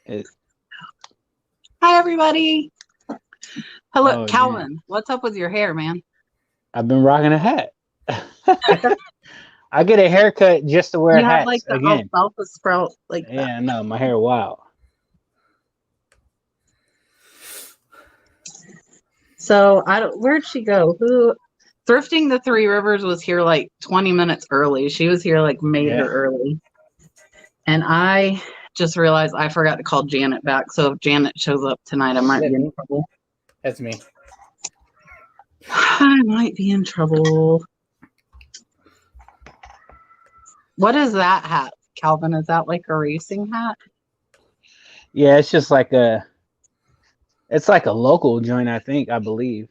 It, Hi, everybody. Hello, oh, damn. Calvin. What's up with your hair, man? I've been rocking a hat. I get a haircut just to wear You have like hats the again. alfalfa sprout like that. Yeah, no, my hair wild. So where'd she go? Thrifting the Three Rivers was here like 20 minutes early. She was here like Yeah. major early. And I just realized I forgot to call Janet back. So if Janet shows up tonight, I might be in trouble. That's me. I might be in trouble. What is that hat, Calvin? Is that like a racing hat? Yeah, it's just like it's like a local joint, I believe.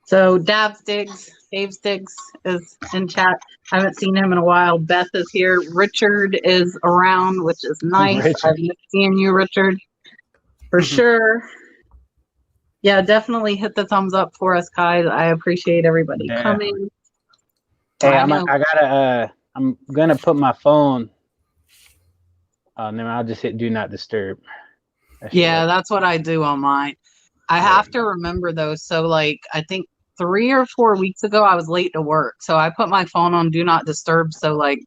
So Dave Stiggs is in chat. I haven't seen him in a while. Beth is here. Richard is around, which is nice. Richard. I've been seeing you, Richard, for sure. Yeah, definitely hit the thumbs up for us, guys. I appreciate everybody coming. Hey, I'm gonna put my phone. Then I'll just hit do not disturb. That's what I do on mine. I have to remember though. So like, I think 3 or 4 weeks ago, I was late to work. So I put my phone on do not disturb. So like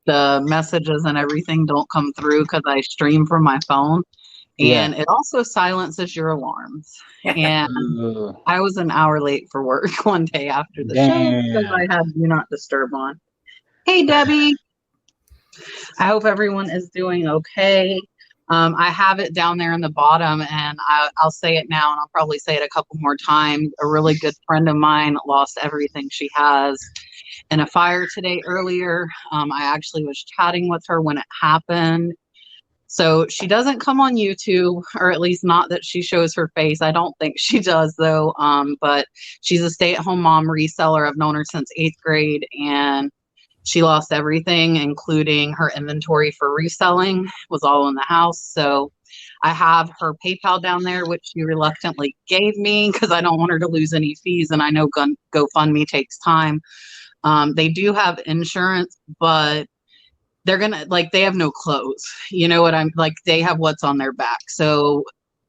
the messages and everything don't come through because I stream from my phone. And it also silences your alarms. And I was an hour late for work one day after the show because I had do not disturb on. Hey, Debbie. I hope everyone is doing okay. I have it down there in the bottom, and I'll say it now, and I'll probably say it a couple more times. A really good friend of mine lost everything she has in a fire today earlier. I actually was chatting with her when it happened. So she doesn't come on YouTube, or at least not that she shows her face. I don't think she does, though. But she's a stay-at-home mom reseller. I've known her since 8th grade, and she lost everything, including her inventory for reselling, was all in the house. So I have her PayPal down there, which she reluctantly gave me because I don't want her to lose any fees. And I know GoFundMe takes time. They do have insurance, but they're gonna they have no clothes. You know what I'm like? They have what's on their back. So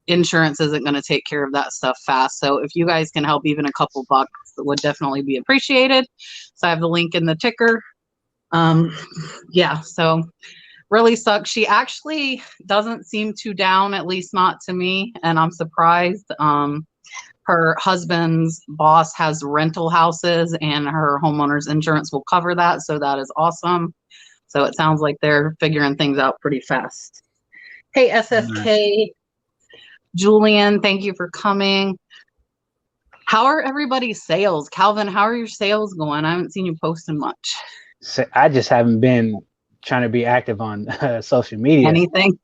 insurance isn't going to take care of that stuff fast. So if you guys can help even a couple bucks, it would definitely be appreciated. So I have the link in the ticker. So really sucks. She actually doesn't seem too down, at least not to me, and I'm surprised. Her husband's boss has rental houses and her homeowner's insurance will cover that, so that is awesome. So it sounds like they're figuring things out pretty fast. Hey, SSK, Julian, thank you for coming. How are everybody's sales? Calvin, how are your sales going? I haven't seen you posting much. I just haven't been trying to be active on social media. Anything?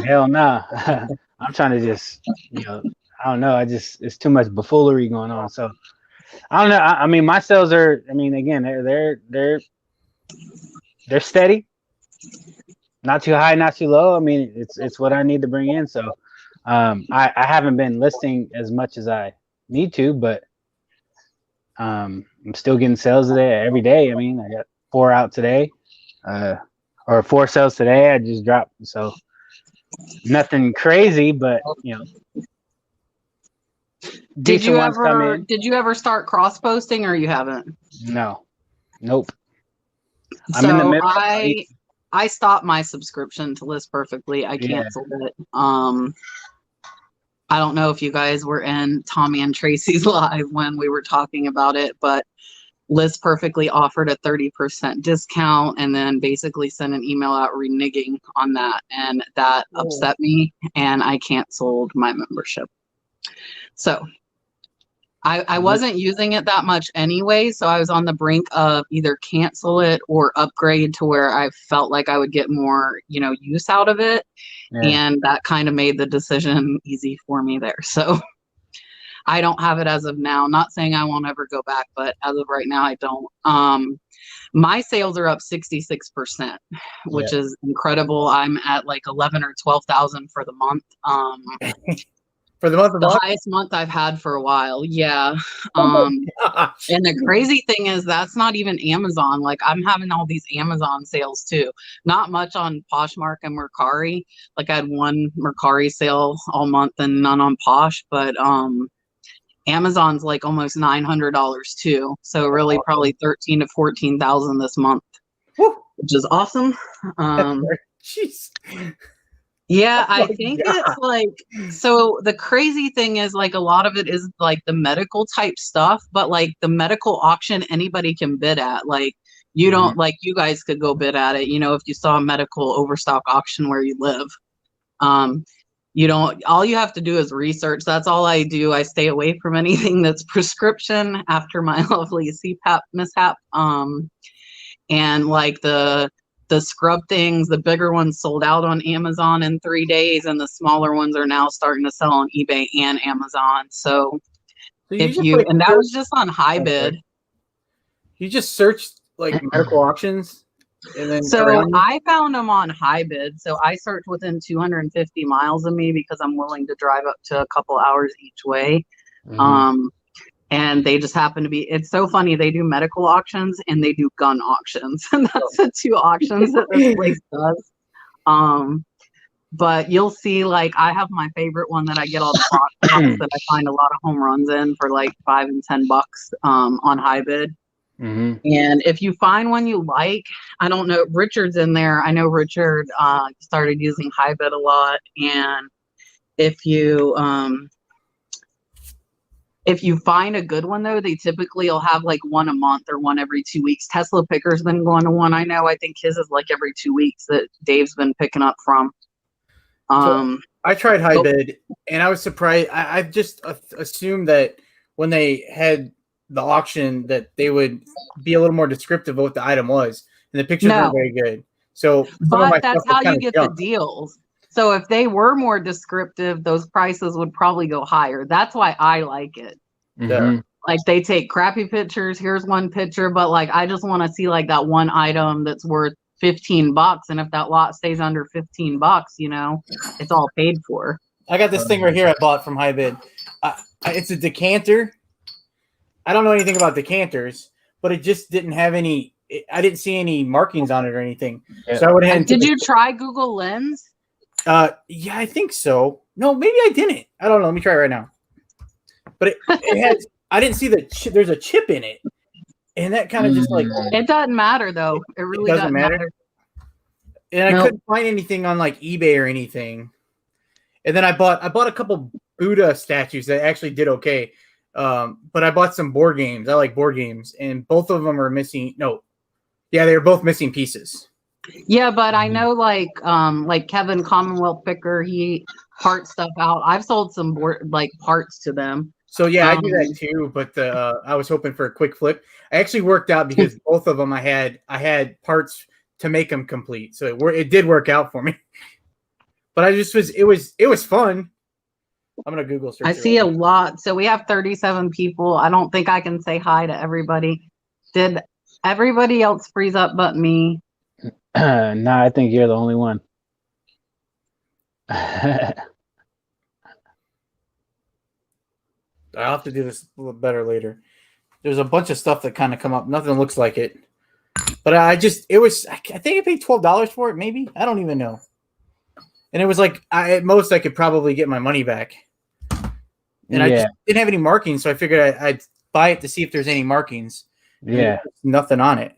Hell no. I'm trying to just, I don't know. It's too much buffoonery going on. So I don't know. I mean, my sales are, again, they're steady. Not too high, not too low. It's what I need to bring in. So I haven't been listing as much as I need to, but I'm still getting sales today every day. I got 4 out today, or 4 sales today. I just dropped, so nothing crazy, but Did you ever start cross posting, or you haven't? No, nope. I'm in the middle. I stopped my subscription to List Perfectly. I canceled it. I don't know if you guys were in Tommy and Tracy's live when we were talking about it, but List Perfectly offered a 30% discount and then basically sent an email out reneging on that. And that upset me, and I canceled my membership. So I wasn't using it that much anyway, so I was on the brink of either cancel it or upgrade to where I felt like I would get more, use out of it. Yeah. And that kind of made the decision easy for me there. So I don't have it as of now. Not saying I won't ever go back, but as of right now, I don't. My sales are up 66%, which is incredible. I'm at like 11 or 12,000 for the month. for the month of The August. highest month I've had for a while. Yeah. Oh gosh. And the crazy thing is that's not even Amazon. Like I'm having all these Amazon sales too. Not much on Poshmark and Mercari. Like I had one Mercari sale all month and none on Posh, but Amazon's like almost $900 too. So really probably 13 to 14,000 this month, Woo. which is awesome. Jeez. Yeah, Oh I my think God. it's like, so the crazy thing is like a lot of it is like the medical type stuff, but like the medical auction anybody can bid at. Like you don't like you guys could go bid at it, you know, if you saw a medical overstock auction where you live. You don't, all you have to do is research. That's all I do. I stay away from anything that's prescription after my lovely CPAP mishap. And like the scrub things, the bigger ones sold out on Amazon in 3 days, and the smaller ones are now starting to sell on eBay and Amazon. So if you, like, and that was just on high bid. You just searched like medical auctions, and then So I found them on high bid. So I searched within 250 miles of me because I'm willing to drive up to a couple hours each way. And they just happen to be, it's so funny. They do medical auctions and they do gun auctions. And that's the two auctions that this place does. But you'll see, like, I have my favorite one that I get all the box that I find a lot of home runs in for like $5 and $10 on high bid. And if you find one you like, I don't know, Richard's in there. I know Richard started using high bid a lot. And if you find a good one, though, they typically will have like one a month or one every 2 weeks. Tesla Picker's been going to one. I know. I think his is like every 2 weeks that Dave's been picking up from. So I tried high bid, and I was surprised. I just assumed that when they had the auction that they would be a little more descriptive of what the item was, and the pictures weren't very good. So, but that's how you get the deals. So if they were more descriptive, those prices would probably go higher. That's why I like it. Like they take crappy pictures. Here's one picture, but like I just want to see like that one item that's worth $15, and if that lot stays under $15, you know, it's all paid for. I got this thing right here I bought from high bid. It's a decanter. I don't know anything about decanters, but it just didn't have any. I didn't see any markings on it or anything. So I went ahead and did you try Google Lens? Yeah, I think so. No, maybe I didn't. I don't know. Let me try it right now. But it has. I didn't see there's a chip in it, and that kind of just like. It doesn't matter though. It really doesn't matter. And I couldn't find anything on like eBay or anything. And then I bought a couple Buddha statues that actually did okay. But I bought some board games. I like board games, and both of them are missing. No, yeah, they were both missing pieces. Yeah, but I know like Kevin Commonwealth Picker, he parts stuff out. I've sold some parts to them. So yeah, I do that too. But I was hoping for a quick flip. I actually worked out because both of them I had parts to make them complete. So it did work out for me. But it was fun. I'm gonna Google search. I see a lot. So we have 37 people. I don't think I can say hi to everybody. Did everybody else freeze up but me? No, I think you're the only one. I'll have to do this a little better later. There's a bunch of stuff that kind of come up. Nothing looks like it. But I think I paid $12 for it, maybe. I don't even know. And it was like, at most I could probably get my money back. And I just didn't have any markings, so I figured I'd buy it to see if there's any markings. Yeah. Nothing on it.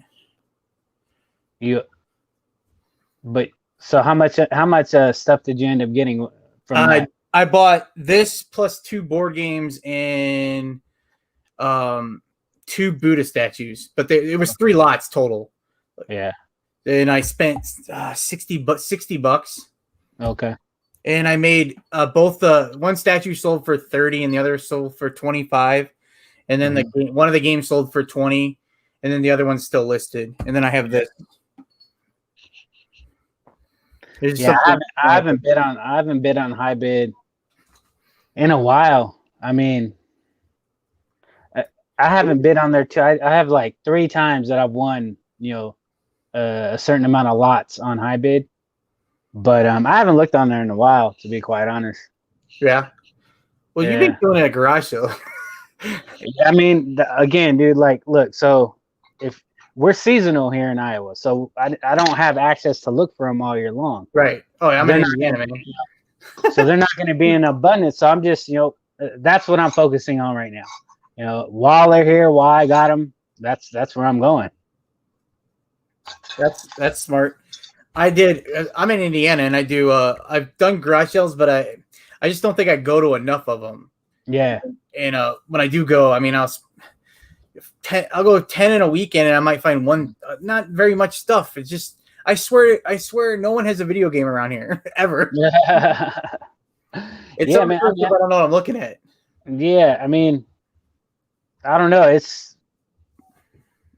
But so how much stuff did you end up getting from that? I bought this plus 2 board games and 2 Buddha statues, but it was 3 lots total. Yeah. And I spent $60. Okay. And I made both one statue sold for 30 and the other sold for 25. And then one of the games sold for 20, and then the other one's still listed. And then I have this. Yeah, I haven't bid on high bid in a while. I mean, I haven't bid on there too. I have like 3 times that I've won, a certain amount of lots on high bid, but I haven't looked on there in a while, to be quite honest. Yeah, Well, you've Yeah. been doing it at garage sale. I mean, again, dude, like, look, so if we're seasonal here in Iowa, so I don't have access to look for them all year long. Right. Oh, yeah, I'm They're in not Indiana, gonna, man. so they're not going to be in abundance. So I'm just, that's what I'm focusing on right now. While they're here, while I got them, that's where I'm going. That's smart. I'm in Indiana, and I've done garage sales, but I just don't think I go to enough of them. Yeah. And when I do go, I mean, I'll go 10 in a weekend, and I might find one, not very much stuff. It's just, I swear no one has a video game around here ever. Yeah. It's Yeah, so man. I don't know what I'm looking at. Yeah, I mean, I don't know.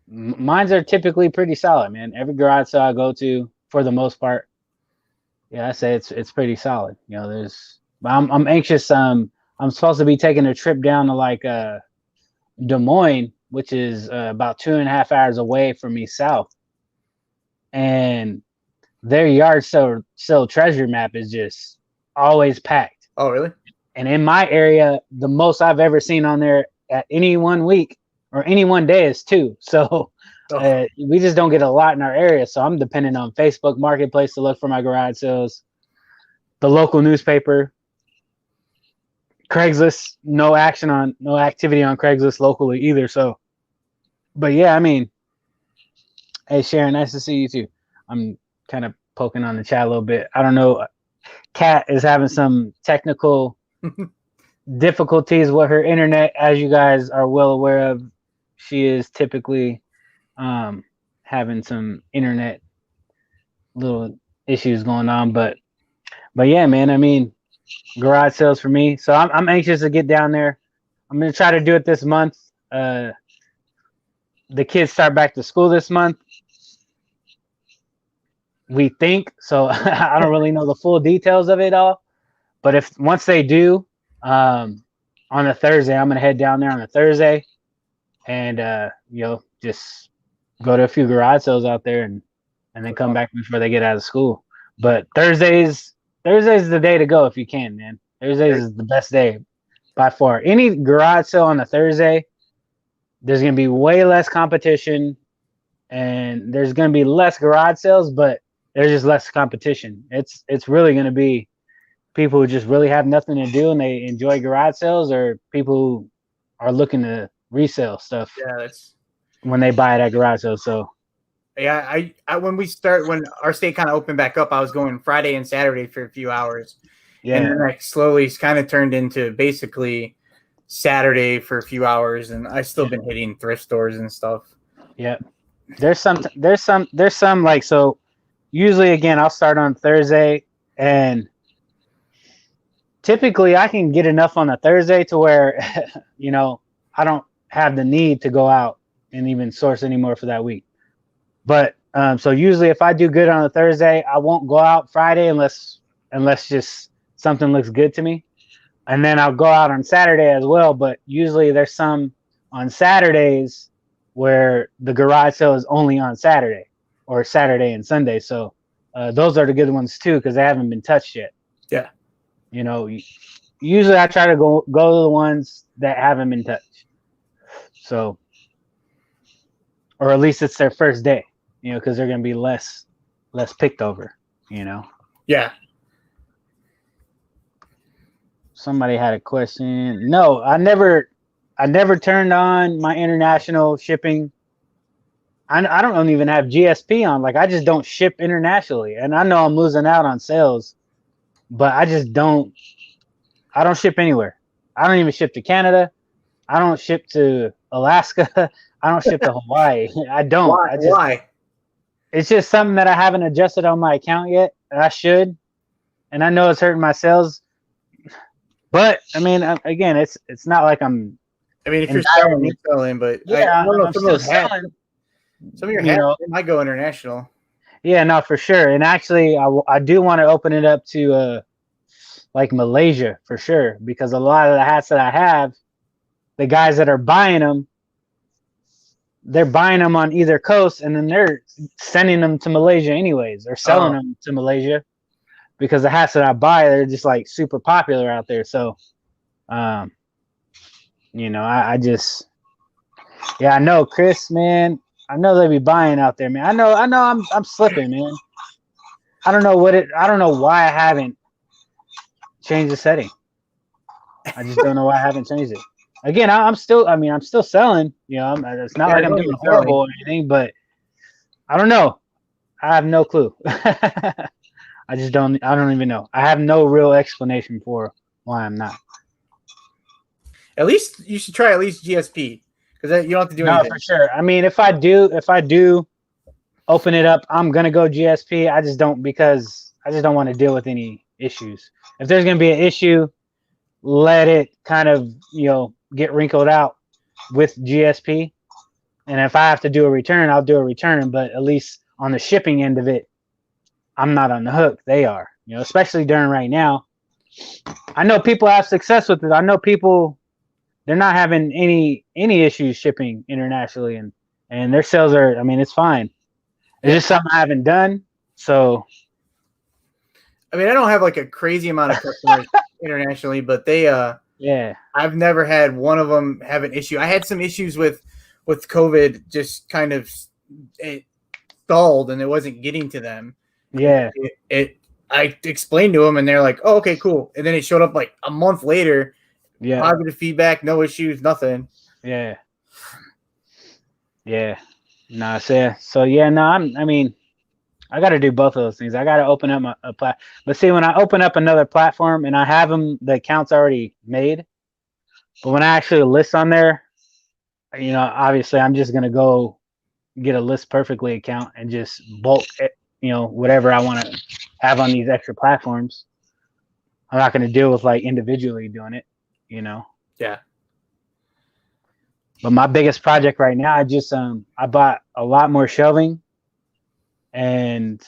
Mines are typically pretty solid, man. Every garage sale I go to, for the most part, yeah, I say it's pretty solid. I'm anxious. I'm supposed to be taking a trip down to like Des Moines, which is about 2.5 hours away from me south, and their yard sale treasure map is just always packed. Oh, really? And in my area, the most I've ever seen on there at any one week or any one day is 2. So we just don't get a lot in our area. So I'm dependent on Facebook Marketplace to look for my garage sales, the local newspaper, Craigslist. No activity on Craigslist locally either. So, but yeah, I mean, hey Sharon, nice to see you too. I'm kind of poking on the chat a little bit. I don't know. Kat is having some technical difficulties with her internet, as you guys are well aware of. She is typically having some internet little issues going on, but yeah, man, I mean, garage sales for me. So I'm anxious to get down there. I'm gonna try to do it this month. The kids start back to school this month, we think. So I don't really know the full details of it all, but if once they do, on a Thursday, I'm gonna head down there on a Thursday, and just go to a few garage sales out there, and then come back before they get out of school. But Thursday's the day to go if you can, man. Thursdays is the best day by far. Any garage sale on a Thursday, there's gonna be way less competition, and there's gonna be less garage sales, but there's just less competition. It's really gonna be people who just really have nothing to do and they enjoy garage sales, or people who are looking to resell stuff. Yeah, that's when they buy it at garage sales. So yeah, when our state kind of opened back up, I was going Friday and Saturday for a few hours. Yeah. And then I slowly kind of turned into basically Saturday for a few hours, and I still been hitting thrift stores and stuff. Yeah. There's some like, so usually again, I'll start on Thursday, and typically I can get enough on a Thursday to where, I don't have the need to go out and even source anymore for that week. But so usually if I do good on a Thursday, I won't go out Friday unless just something looks good to me. And then I'll go out on Saturday as well. But usually there's some on Saturdays where the garage sale is only on Saturday, or Saturday and Sunday. So those are the good ones too, because they haven't been touched yet. Yeah. Usually I try to go to the ones that haven't been touched. So, or at least it's their first day, because they're going to be less picked over, Yeah. Somebody had a question. No, I never turned on my international shipping. I don't even have GSP on. Like, I just don't ship internationally. And I know I'm losing out on sales, but I don't ship anywhere. I don't even ship to Canada. I don't ship to Alaska. I don't ship to Hawaii. I don't. Why? It's just something that I haven't adjusted on my account yet. And I should. And I know it's hurting my sales. But I mean, again, it's not like I'm. I mean, if you're selling, but yeah, I don't know, I'm still selling. Some of your hats might go international. Yeah, no, for sure. And actually, I do want to open it up to like Malaysia for sure, because a lot of the hats that I have, the guys that are buying them, they're buying them on either coast, and then they're sending them to Malaysia anyways, or selling them to Malaysia, because the hats that I buy, they're just like super popular out there. So You know, I just, yeah, I know, Chris, man. I know they be buying out there, man. I know, I'm slipping, man. I don't know why I haven't changed the setting. I just don't know why I haven't changed it. Again, I'm still selling. You know, it's not like I'm doing horrible or anything, but I don't know. I have no clue. I don't even know. I have no real explanation for why I'm not. At least you should try at least GSP because you don't have to do anything. No, for sure. I mean, if I do open it up, I'm gonna go GSP. I just don't want to deal with any issues. If there's gonna be an issue, let it kind of, you know, get wrinkled out with GSP. And if I have to do a return, I'll do a return. But at least on the shipping end of it, I'm not on the hook. They are, you know, especially during right now. I know people have success with it. I know people, they're not having any issues shipping internationally, and their sales are, I mean, it's fine. It's just something I haven't done. So, I mean, I don't have like a crazy amount of customers internationally, but they, yeah, I've never had one of them have an issue. I had some issues with COVID, just kind of it stalled and it wasn't getting to them. yeah. I explained to them and they're like, "Oh, okay, cool." And then it showed up like a month later. Yeah. Positive feedback, no issues, nothing. Yeah. Yeah. No, so yeah, no, I mean, I got to do both of those things. I got to open up a platform. But see, when I open up another platform and I have the accounts already made, but when I actually list on there, you know, obviously I'm just going to go get a List Perfectly account and just bulk, you know, whatever I want to have on these extra platforms. I'm not going to deal with like individually doing it, you know? Yeah. But my biggest project right now, I bought a lot more shelving, and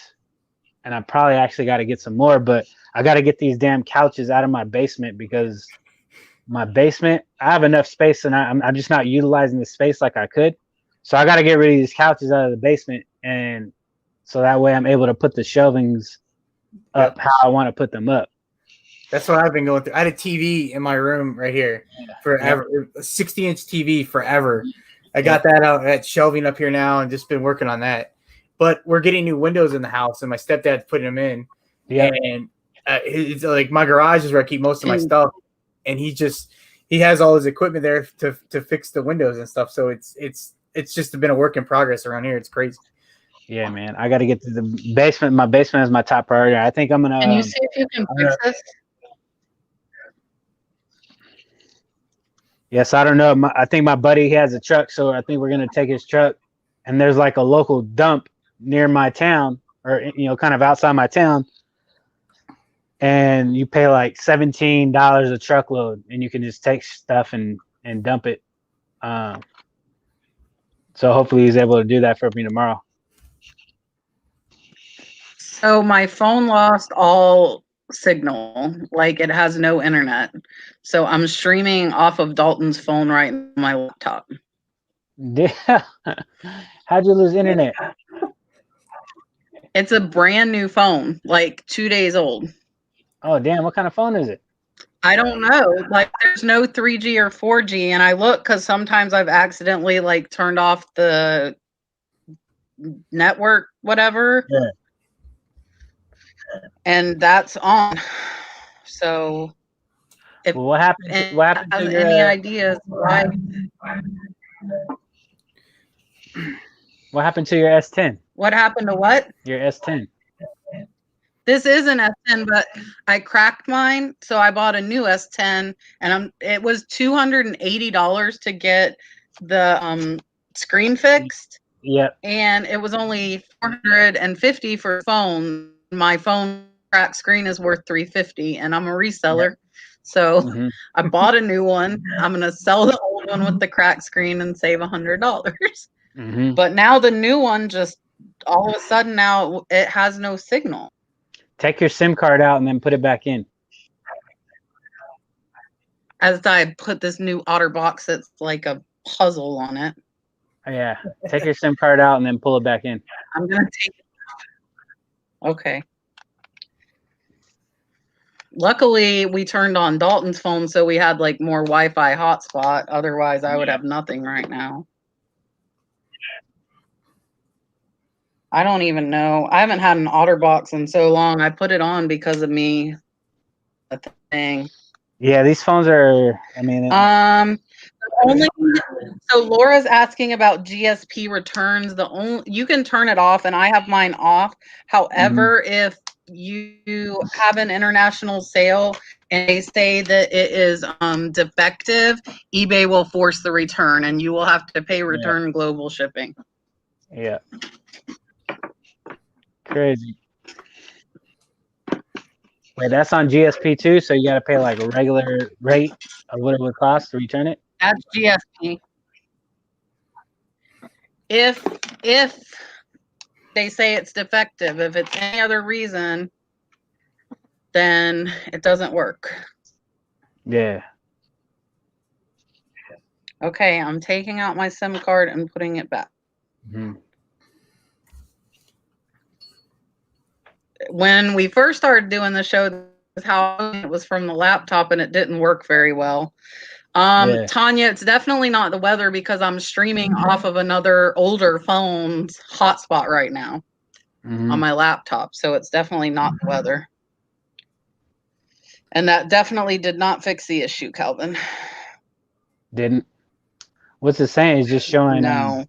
I probably actually got to get some more, but I got to get these damn couches out of my basement because my basement, I have enough space and I'm just not utilizing the space like I could. So I got to get rid of these couches out of the basement, and so that way I'm able to put the shelvings up how I want to put them up. That's what I've been going through. I had a TV in my room right here forever, a 60-inch TV forever. I got that out at shelving up here now and just been working on that. But we're getting new windows in the house, and my stepdad's putting them in. Yeah, and it's like my garage is where I keep most of my stuff, and he has all his equipment there to fix the windows and stuff. So it's just been a work in progress around here. It's crazy. Yeah, man, I got to get to the basement. My basement is my top priority. I think I'm gonna. Can you see if you can fix this? Yes, I don't know. I think my buddy, he has a truck, so I think we're gonna take his truck. And there's like a local dump near my town, or you know, kind of outside my town. And you pay like $17 a truckload, and you can just take stuff and dump it. So hopefully he's able to do that for me tomorrow. So my phone lost all signal, like it has no internet. So I'm streaming off of Dalton's phone right on my laptop. Yeah. How'd you lose internet? It's a brand new phone, like 2 days old. Oh, damn. What kind of phone is it? I don't know. Like there's no 3G or 4G. And I look because sometimes I've accidentally like turned off the network, whatever. Yeah. And that's on. So if what happened to your, any ideas why? What happened to your S10? What happened to what? Your S10. This is an S10, but I cracked mine, so I bought a new S10, and it was $280 to get the screen fixed. Yep. And it was only $450 for phone. My phone cracked screen is worth $350, and I'm a reseller. So I bought a new one. I'm gonna sell the old one with the cracked screen and save $100. But now the new one just all of a sudden now it has no signal. Take your SIM card out and then put it back in. As I put this new OtterBox that's like a puzzle on it. Yeah. Take your SIM card out and then pull it back in. I'm gonna take it. Okay. Luckily, we turned on Dalton's phone, so we had like more Wi-Fi hotspot. Otherwise, I would have nothing right now. I don't even know. I haven't had an OtterBox in so long. I put it on because of me. A thing. Yeah, these phones are. I mean, only so Laura's asking about GSP returns. The only you can turn it off, and I have mine off. However, if you have an international sale and they say that it is defective, eBay will force the return, and you will have to pay return global shipping. Yeah. Crazy. Wait, that's on GSP too, so you got to pay like a regular rate of what it would cost to return it? That's GSP. If they say it's defective, if it's any other reason, then it doesn't work. Yeah. Okay, I'm taking out my SIM card and putting it back. When we first started doing the show, how it was from the laptop and it didn't work very well. Tanya, it's definitely not the weather because I'm streaming off of another older phone's hotspot right now on my laptop. So it's definitely not the weather. And that definitely did not fix the issue, Calvin. Didn't? What's it saying? It's just showing. No.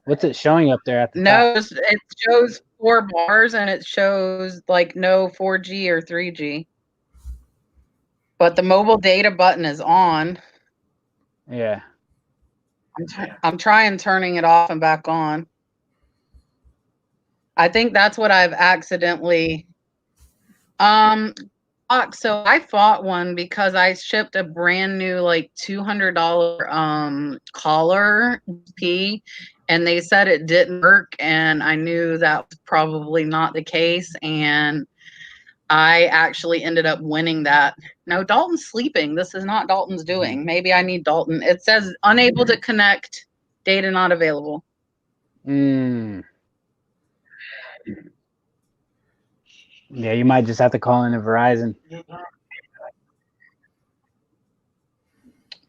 What's it showing up there at the top? No, it shows 4 bars and it shows like no 4G or 3G. But the mobile data button is on. Yeah. I'm trying turning it off and back on. I think that's what I've accidentally. So I fought one because I shipped a brand new like $200 collar P, and they said it didn't work, and I knew that was probably not the case, and I actually ended up winning that. No, Dalton's sleeping. This is not Dalton's doing. Maybe I need Dalton. It says unable to connect, data not available. Yeah, you might just have to call in to Verizon.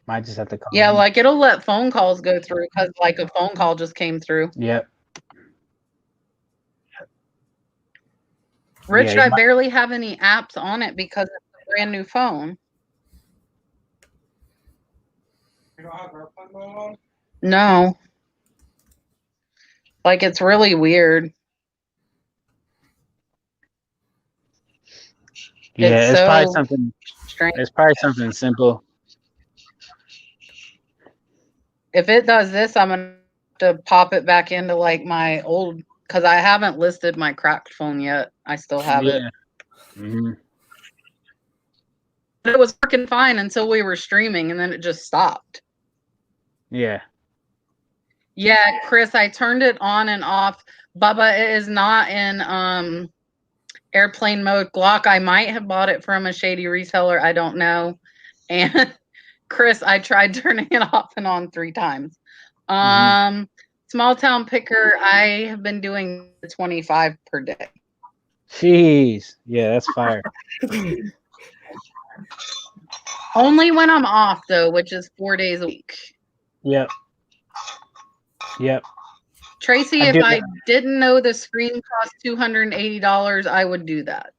Might just have to call. Yeah, like it'll let phone calls go through because like a phone call just came through. Yep. Richard, I barely have any apps on it because it's a brand new phone. You don't have airplane mode on? No. Like it's really weird. Yeah, it's probably something strange. It's probably something simple. If it does this, I'm gonna have to pop it back into like my old, because I haven't listed my cracked phone yet. I still have it. But it was working fine until we were streaming, and then it just stopped. Yeah. Yeah, Chris, I turned it on and off. Bubba, it is not in airplane mode. Glock, I might have bought it from a shady reseller. I don't know. And Chris, I tried turning it off and on 3 times. Small town picker, I have been doing 25 per day. Jeez. Yeah, that's fire. Only when I'm off though, which is 4 days a week. Yep. Yep. Tracy, if I didn't know the screen cost $280, I would do that.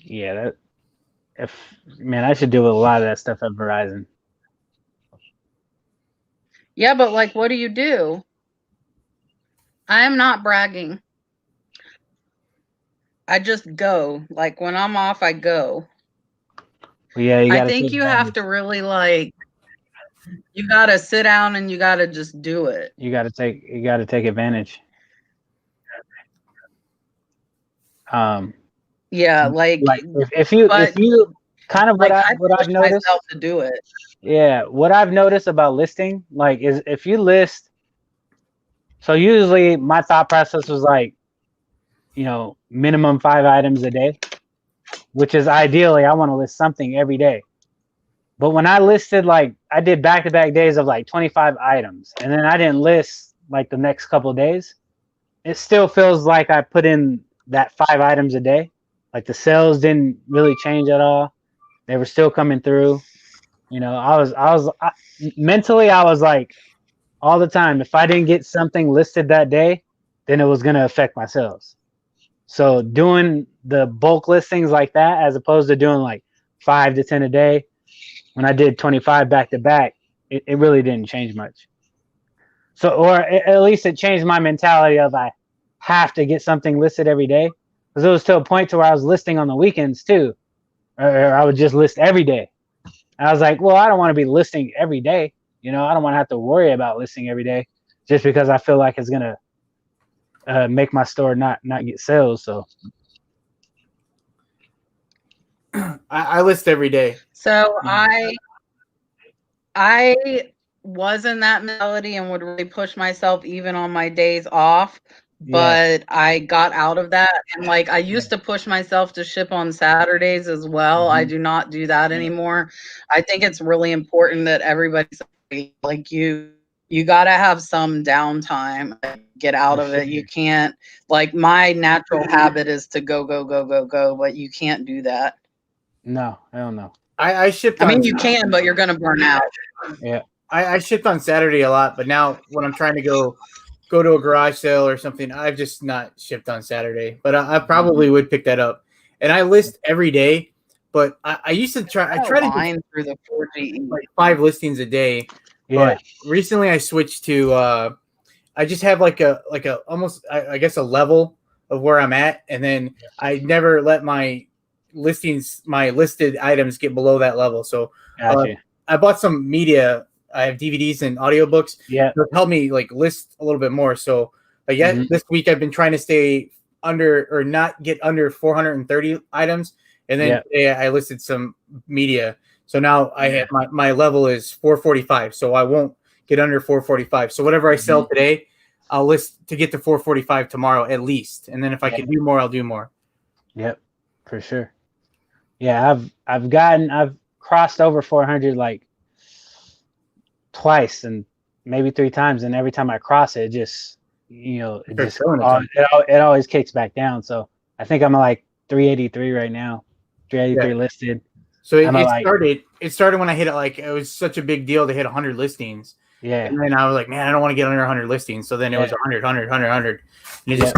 Yeah, I should do a lot of that stuff at Verizon. Yeah, but like, what do you do? I am not bragging. I just go. Like when I'm off, I go. Well, yeah, I think you have to really like. You gotta sit down and you gotta just do it. You gotta take advantage. Yeah, like if you kind of what I've noticed to do it. Yeah, what I've noticed about listing is if you list. So usually my thought process was like, minimum 5 items a day, which is ideally I want to list something every day. But when I listed, like, I did back-to-back days of like 25 items, and then I didn't list like the next couple of days, it still feels like I put in that 5 items a day. Like the sales didn't really change at all. They were still coming through. You know, mentally, I was like, all the time, if I didn't get something listed that day, then it was going to affect my sales. So doing the bulk listings like that, as opposed to doing like 5 to 10 a day, when I did 25 back to back, it really didn't change much. So, or at least it changed my mentality of I have to get something listed every day, because it was to a point to where I was listing on the weekends too, or I would just list every day. And I was like, well, I don't want to be listing every day. You know, I don't want to have to worry about listing every day just because I feel like it's gonna make my store not get sales. So I list every day. So I was in that mentality and would really push myself even on my days off, but I got out of that. And like, I used to push myself to ship on Saturdays as well. I do not do that anymore. I think it's really important that everybody's like, you got to have some downtime, get out of it. You can't, like, my natural habit is to go, but you can't do that. No, I don't know. I shipped. I mean, you can, but you're going to burn out. Yeah. I shipped on Saturday a lot, but now when I'm trying to go to a garage sale or something, I've just not shipped on Saturday. But I probably would pick that up. And I list every day, but I used to try. I try to do through the 4G, like 5 listings a day. Yeah. But recently I switched to. I just have like a almost I guess a level of where I'm at, and then I never let my listed items get below that level. So I bought some media. I have DVDs and audiobooks. Yeah. To help me like list a little bit more. So this week I've been trying to stay under or not get under 430 items. And then today I listed some media. So now I have my level is 445. So I won't get under 445. So whatever I sell today, I'll list to get to 445 tomorrow at least. And then if I can do more, I'll do more. Yep, for sure. Yeah, I've crossed over 400 like twice and maybe 3 times, and every time I cross it, it always kicks back down. So I think I'm at like 383 right now, 383 listed. So it started when I hit it, like it was such a big deal to hit 100 listings. Yeah. And then I was like, man, I don't want to get under 100 listings. So then it was 100. And it just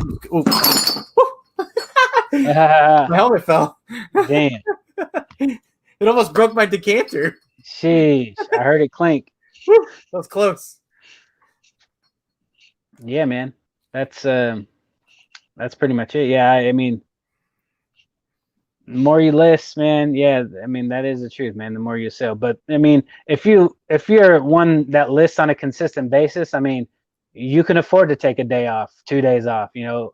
my helmet fell. Damn. It almost broke my decanter. Sheesh. I heard it clink. That was close. Yeah, man. That's pretty much it. Yeah, I mean, the more you list, man, yeah, I mean, that is the truth, man, the more you sell. But I mean, if you're one that lists on a consistent basis, I mean, you can afford to take a day off, 2 days off, 3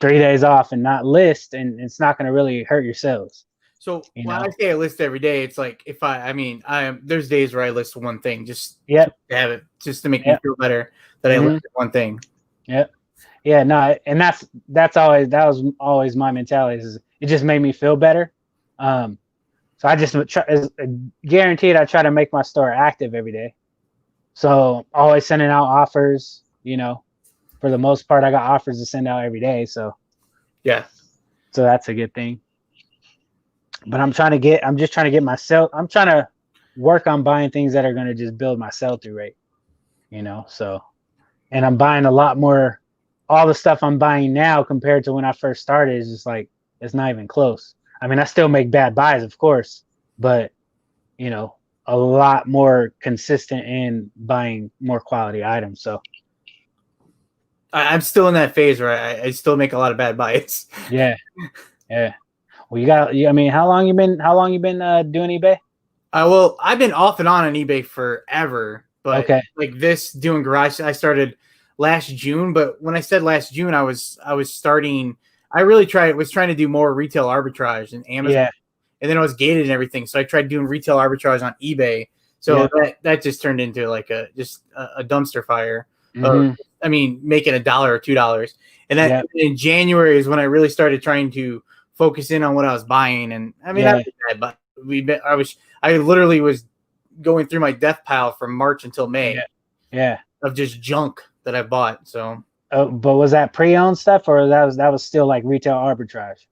days off and not list, and it's not going to really hurt your sales. So when I say I list every day, it's like if there's days where I list one thing just to have it, just to make me feel better that I listed one thing. Yep. Yeah, no, and that was always my mentality. Is it just made me feel better. So I just guaranteed I try to make my store active every day. So always sending out offers, for the most part, I got offers to send out every day. So yeah, so that's a good thing. But I'm trying to get myself. I'm trying to work on buying things that are going to just build my sell-through rate, So, and I'm buying a lot more. All the stuff I'm buying now compared to when I first started is just like, it's not even close. I mean, I still make bad buys, of course, but a lot more consistent in buying more quality items. So I'm still in that phase where I still make a lot of bad buys. Yeah. Well, I mean, how long you been doing eBay? Well, I've been off and on eBay forever, but like this doing garage, I started last June. But when I said last June, I was starting. I really was trying to do more retail arbitrage and Amazon, and then I was gated and everything. So I tried doing retail arbitrage on eBay. So that just turned into like a dumpster fire. I mean, making $1 or $2, and that in January is when I really started trying to focus in on what I was buying. And I mean, I I literally was going through my death pile from March until May. Yeah. Of just junk that I bought. So, but was that pre-owned stuff, or that was still like retail arbitrage?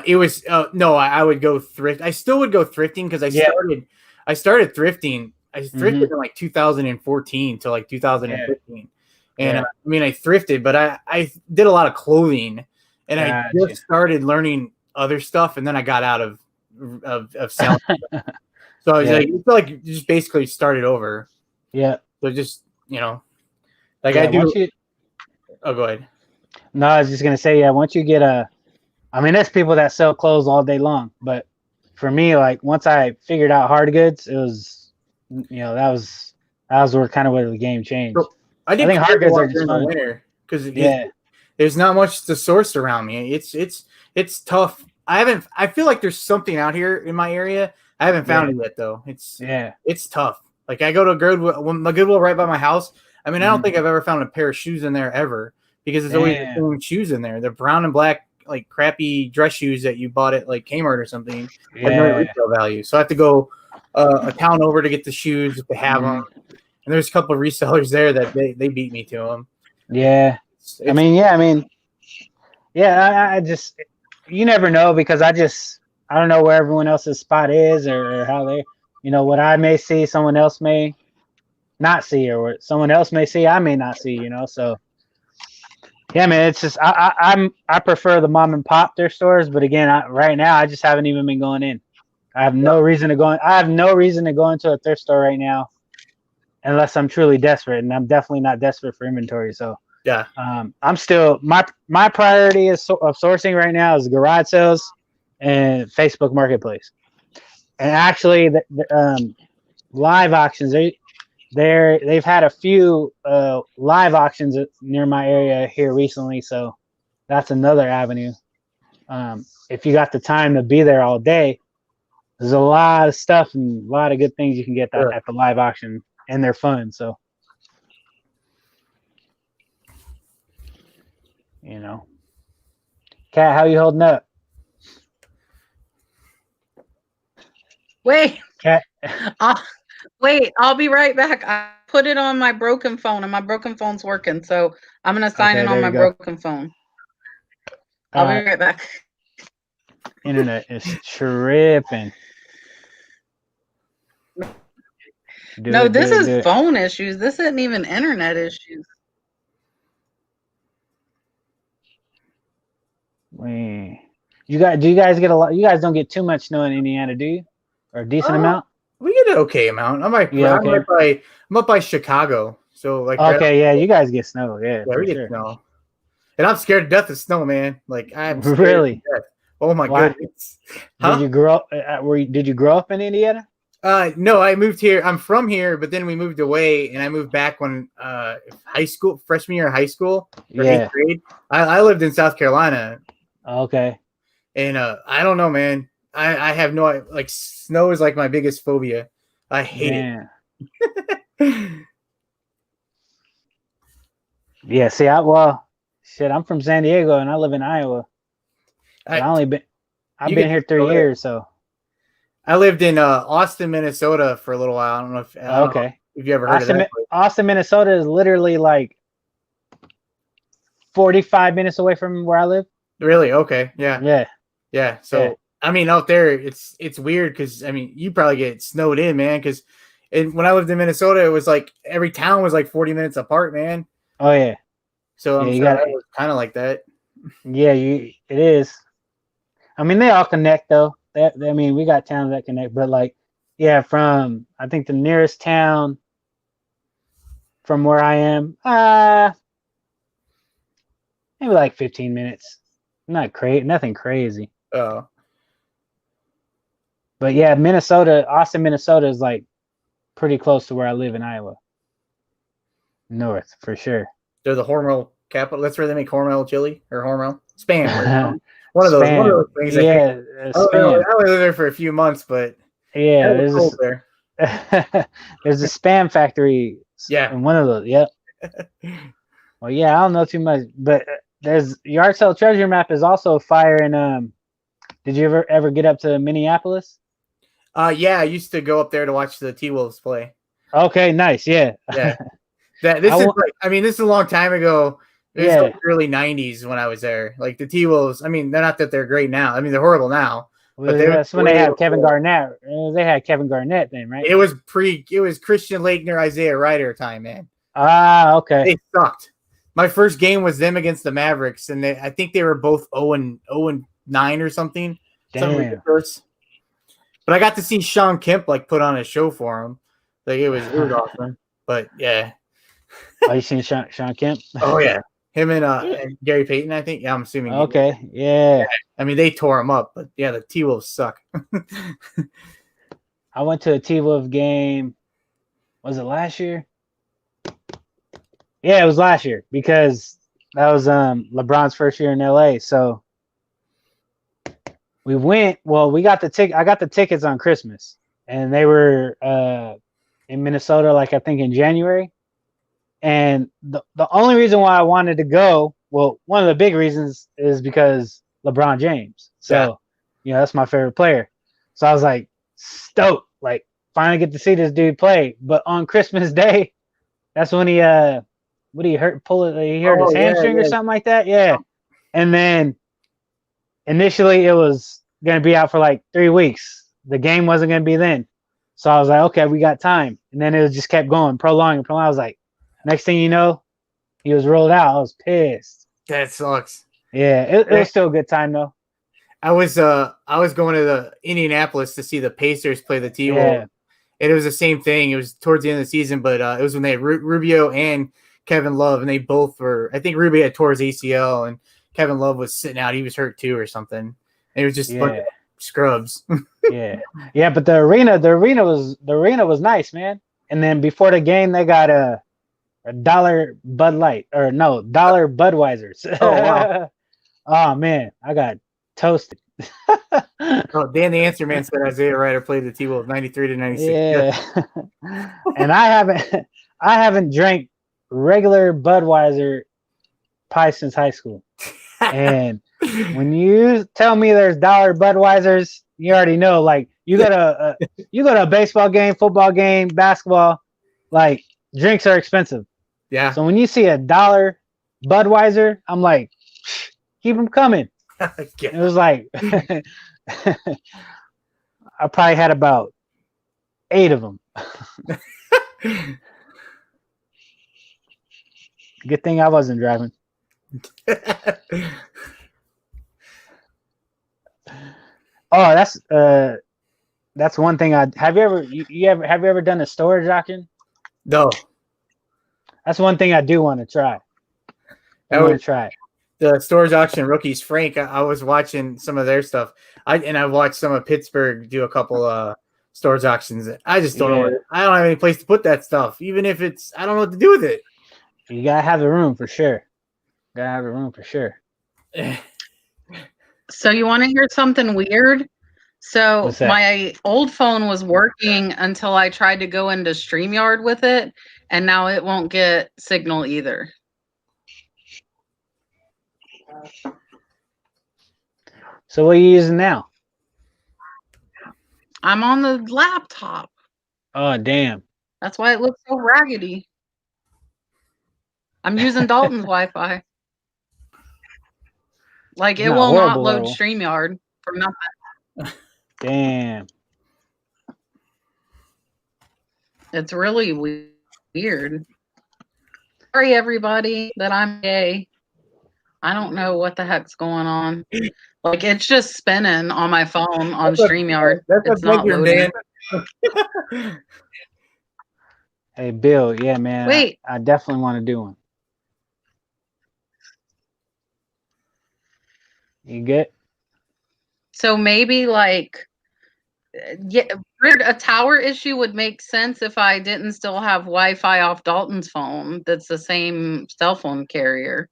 It was no. I would go thrift. I still would go thrifting because I started thrifting. I thrifted in like 2014 to like 2015, and I mean I thrifted, but I did a lot of clothing, and I just started learning other stuff, and then I got out of selling. So I was like, it's like you just basically started over. Yeah. So just like I do. Oh, go ahead. No, I was just gonna say, once you get I mean, there's people that sell clothes all day long, but for me, like once I figured out hard goods, it was, that was where the game changed. So I think hard goods are just fun. Winter because there's not much to source around me. It's tough. I feel like there's something out here in my area. I haven't found it yet though. It's tough. Like I go to Goodwill right by my house. I mean, I don't think I've ever found a pair of shoes in there ever because there's always the same shoes in there. They're brown and black, like crappy dress shoes that you bought at like Kmart or something. Have no retail value. So I have to go a town over to get the shoes if they have them. And there's a couple of resellers there that they beat me to them. Yeah. I just, you never know because I don't know where everyone else's spot is or how they, what I may see, someone else may not see, or what someone else may see, I may not see, so yeah, man, it's just I prefer the mom and pop thrift stores, but again, right now I just haven't even been going in. I have no reason to go into a thrift store right now unless I'm truly desperate, and I'm definitely not desperate for inventory. So I'm still my priority of sourcing right now is garage sales and Facebook Marketplace, and actually the live auctions. They've had a few live auctions near my area here recently, so that's another avenue. If you got the time to be there all day, there's a lot of stuff and a lot of good things you can get at the live auction, and they're fun. So, Kat, how you holding up? Wait, Kat. Wait, I'll be right back. I put it on my broken phone, and my broken phone's working. So I'm going to sign in on my broken phone. I'll be right back. Internet is tripping. This is phone issues. This isn't even internet issues. Do you guys get a lot? You guys don't get too much snow in Indiana, do you? Or a decent amount? We get an okay amount. I'm up by Chicago, so like. Okay, you guys get snow. Yeah, we get snow, and I'm scared to death of snow, man. Like I'm scared really. To death. Oh my goodness! Did you grow up? Did you grow up in Indiana? No, I moved here. I'm from here, but then we moved away, and I moved back when freshman year of high school, or 8th grade. I lived in South Carolina. Okay. And I don't know, man. I have no like snow is like my biggest phobia. I hate it. Yeah, see, I'm from San Diego and I live in Iowa. I've been here 3 years, so I lived in Austin, Minnesota for a little while. I don't know if you ever heard of that. Austin, Minnesota is literally like 45 minutes away from where I live. Really? Okay. Yeah. So I mean, out there, it's weird because I mean, you probably get snowed in, man. Because when I lived in Minnesota, it was like every town was like 40 minutes apart, man. Oh yeah. So I'm sure that was kind of like that. Yeah, it is. I mean, they all connect though. I mean, we got towns that connect, but like, from I think the nearest town from where I am, maybe like 15 minutes. Nothing crazy. Oh. But yeah, Austin, Minnesota is like pretty close to where I live in Iowa. North, for sure. They're the Hormel capital. That's where they make Hormel chili or Hormel spam. One of those things. Yeah, I only lived there for a few months, but there's cold there. There's a spam factory. Yeah, in one of those. Yep. Well, I don't know too much, but there's Yard Sale Treasure Map is also fire in. Did you ever get up to Minneapolis? Yeah, I used to go up there to watch the T-Wolves play. Okay, nice. Yeah. Yeah. This is a long time ago. It's like early 90s when I was there. Like the T-Wolves, I mean, they're not that they're great now. I mean, they're horrible now. But that's when they had Kevin Garnett. They had Kevin Garnett then, right? It was Christian Laettner, Isaiah Ryder time, man. Ah, okay. They sucked. My first game was them against the Mavericks, and I think they were both 0-9 or something. Something ridiculous. But I got to see Sean Kemp like put on a show for him. Like it was awesome. But yeah. Oh, you seen Sean Kemp? Oh yeah. Him and Gary Payton, I think. Yeah, I'm assuming. Okay. Yeah. I mean, they tore him up, but yeah, the T-Wolves suck. I went to a T-Wolf game. Was it last year? Yeah, it was last year because that was LeBron's first year in LA. So we went. Well, we got the ticket. I got the tickets on Christmas, and they were in Minnesota, like I think in January. And the only reason why I wanted to go, well, one of the big reasons is because LeBron James. So, that's my favorite player. So I was like stoked, like finally get to see this dude play. But on Christmas Day, that's when he hurt his hamstring or something like that. Yeah. And then initially it was going to be out for like 3 weeks. The game wasn't going to be then. So I was like, okay, we got time. And then it just kept going, prolonging. I was like, next thing you know, he was rolled out. I was pissed. That sucks. Yeah, it was still a good time though. I was going to the Indianapolis to see the Pacers play the T-Wolves. Yeah. And it was the same thing. It was towards the end of the season, but it was when they had Rubio and Kevin Love, and they both were. I think Rubio had tore his ACL, and Kevin Love was sitting out. He was hurt too, or something. And it was just a bunch of scrubs. yeah. But the arena was nice, man. And then before the game, they got a $1 Bud Light $1 Budweisers. Oh wow! Oh man, I got toasted. Dan the Answer Man said Isaiah Ryder played the T-Wolves 93 to 96. Yeah. And I haven't drank regular Budweiser pie since high school. And when you tell me there's $1 Budweisers, you already know. Like you go to a baseball game, football game, basketball, like drinks are expensive. Yeah. So when you see $1 Budweiser, I'm like, keep them coming. It was like I probably had about 8 of them. Good thing I wasn't driving. Oh, that's one thing. Have you ever done a storage auction? No. That's one thing I do want to try. I want to try it. The storage auction rookies, Frank. I was watching some of their stuff. I watched some of Pittsburgh do a couple storage auctions. I just don't know. I don't have any place to put that stuff. Even if I don't know what to do with it. You gotta have the room for sure. So you want to hear something weird? So my old phone was working until I tried to go into StreamYard with it, and now it won't get signal either. So what are you using now? I'm on the laptop. Oh, damn. That's why it looks so raggedy. I'm using Dalton's Wi-Fi. Like it will not load StreamYard for nothing. Damn. It's really weird. Sorry, everybody, that I'm gay. I don't know what the heck's going on. Like it's just spinning on my phone on StreamYard. It's not loading. Hey, Bill. Yeah, man. Wait. I definitely want to do one. You good? So maybe like, a tower issue would make sense if I didn't still have Wi-Fi off Dalton's phone. That's the same cell phone carrier.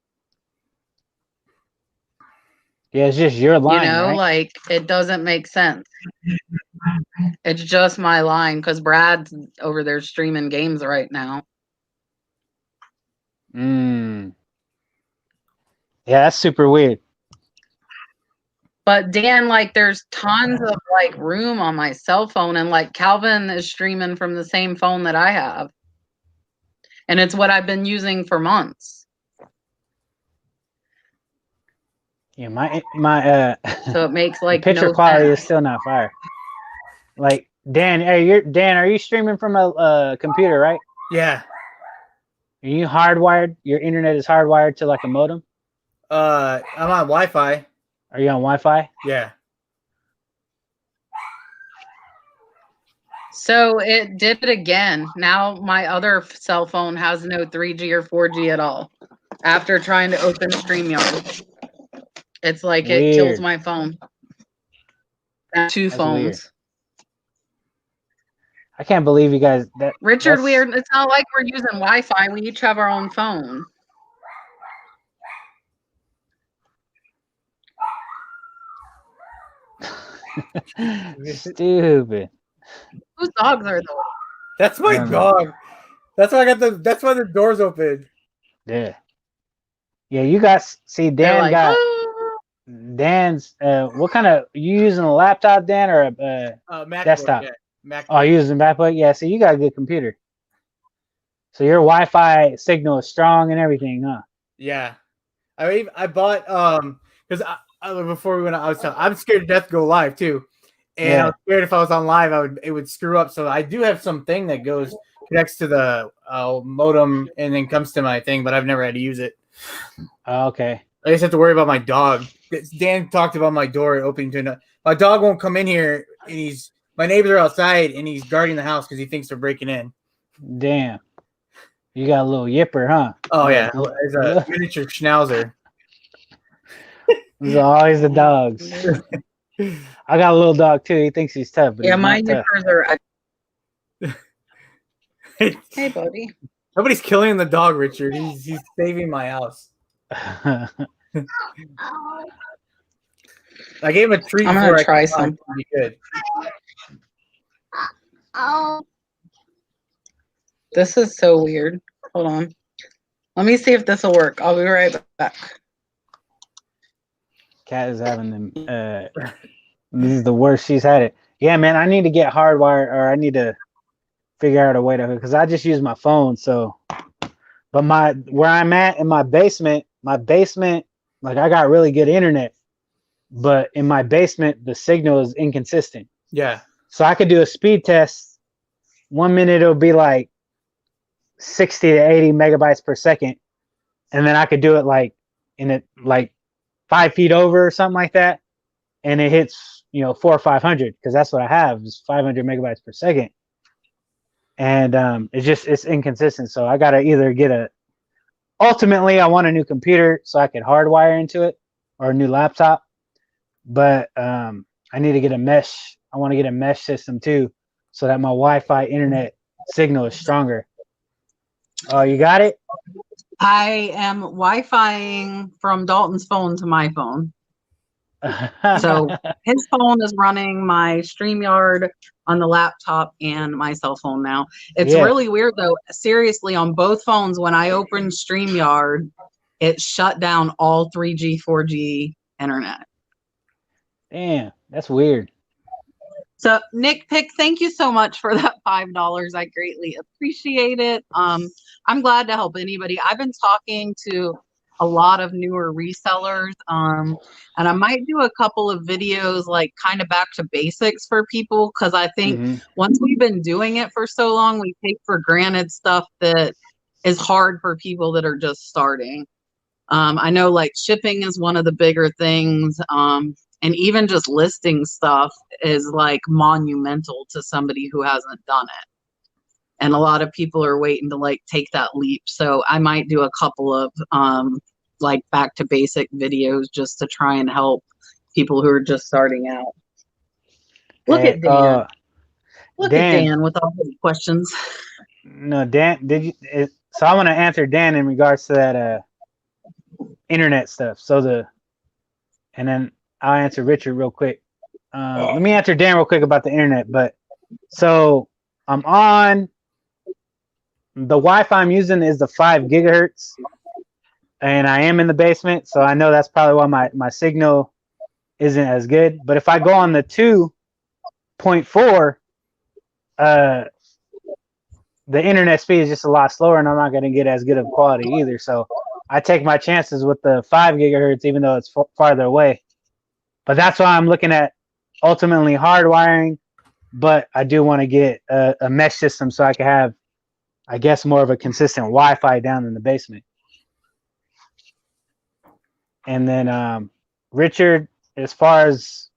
Yeah, it's just your line, right? Like it doesn't make sense. It's just my line because Brad's over there streaming games right now. Yeah, that's super weird. But Dan, like, there's tons of like room on my cell phone, and like Calvin is streaming from the same phone that I have, and it's what I've been using for months. Yeah, my So it makes like picture no quality sense. is still not fire. Like Dan, hey, Dan, are you streaming from a computer, right? Yeah. Are you hardwired? Your internet is hardwired to like a modem? I'm on Wi-Fi. Are you on Wi-Fi? Yeah. So it did it again. Now my other cell phone has no 3G or 4G at all. After trying to open StreamYard, it's like it kills Weird. my phone. Two That's phones. weird. I can't believe you guys. Richard, that's- it's not like we're using Wi-Fi. We each have our own phone. Stupid. Whose dogs are those? That's my dog. That's why I got that's why the door's open. Yeah. Yeah, you guys see Dan like, got "Ah." Dan's what kind of you using a laptop, Dan, or a MacBook, desktop? yeah. MacBook. Oh, you using MacBook? Yeah, so you got a good computer. So your Wi-Fi signal is strong and everything, huh? Yeah. I bought because before we went out, I'm scared to death to go live too. And I was scared if I was on live, it would screw up. So I do have something that connects to the modem and then comes to my thing, but I've never had to use it. Oh, okay. I just have to worry about my dog. Dan talked about my door opening to my dog won't come in here, and my neighbors are outside, and he's guarding the house because he thinks they're breaking in. Damn. You got a little yipper, huh? Oh yeah, it's a miniature schnauzer. There's always the dogs. I got a little dog too. He thinks he's tough, but Yeah, he's my not nippers are. Hey, buddy. Nobody's killing the dog, Richard. He's saving my house. tough. I gave him a treat. I'm gonna try some. Be good. Oh. This is so weird. Hold on. Let me see if this will work. I'll be right back. Cat is having them. This is the worst she's had it. Yeah, man. I need to get hardwired, or I need to figure out a way to, because I just use my phone. So, but where I'm at in my basement, like I got really good internet, but in my basement the signal is inconsistent. Yeah. So I could do a speed test. 1 minute it'll be like 60 to 80 megabytes per second, and then I could do it like in it like 5 feet over or something like that, and it hits 400 or 500 because that's what I have is 500 megabytes per second, and it's inconsistent. So I gotta either ultimately I want a new computer so I could hardwire into it, or a new laptop, but I need to get a mesh. I want to get a mesh system too, so that my Wi-Fi internet signal is stronger. Oh, you got it? I am Wi-Fiing from Dalton's phone to my phone. So his phone is running my StreamYard on the laptop and my cell phone now. It's really weird though. Seriously, on both phones, when I opened StreamYard, it shut down all 3G, 4G internet. Damn, that's weird. So Nick Pick, thank you so much for that $5. I greatly appreciate it. I'm glad to help anybody. I've been talking to a lot of newer resellers, and I might do a couple of videos like kind of back to basics for people, because I think once we've been doing it for so long, we take for granted stuff that is hard for people that are just starting. I know like shipping is one of the bigger things. And even just listing stuff is like monumental to somebody who hasn't done it. And a lot of people are waiting to like take that leap. So I might do a couple of like back to basic videos just to try and help people who are just starting out. Look at Dan. Look at Dan with all the questions. No, Dan, so I want to answer Dan in regards to that internet stuff. And then I'll answer Richard real quick. Let me answer Dan real quick about the internet. But so I'm on the Wi-Fi I'm using is the 5 gigahertz, and I am in the basement, so I know that's probably why my signal isn't as good. But if I go on the 2.4, the internet speed is just a lot slower, and I'm not going to get as good of quality either. So I take my chances with the 5 gigahertz, even though it's farther away. But that's why I'm looking at ultimately hardwiring. But I do want to get a mesh system so I can have, I guess, more of a consistent Wi-Fi down in the basement. And then Richard, as far as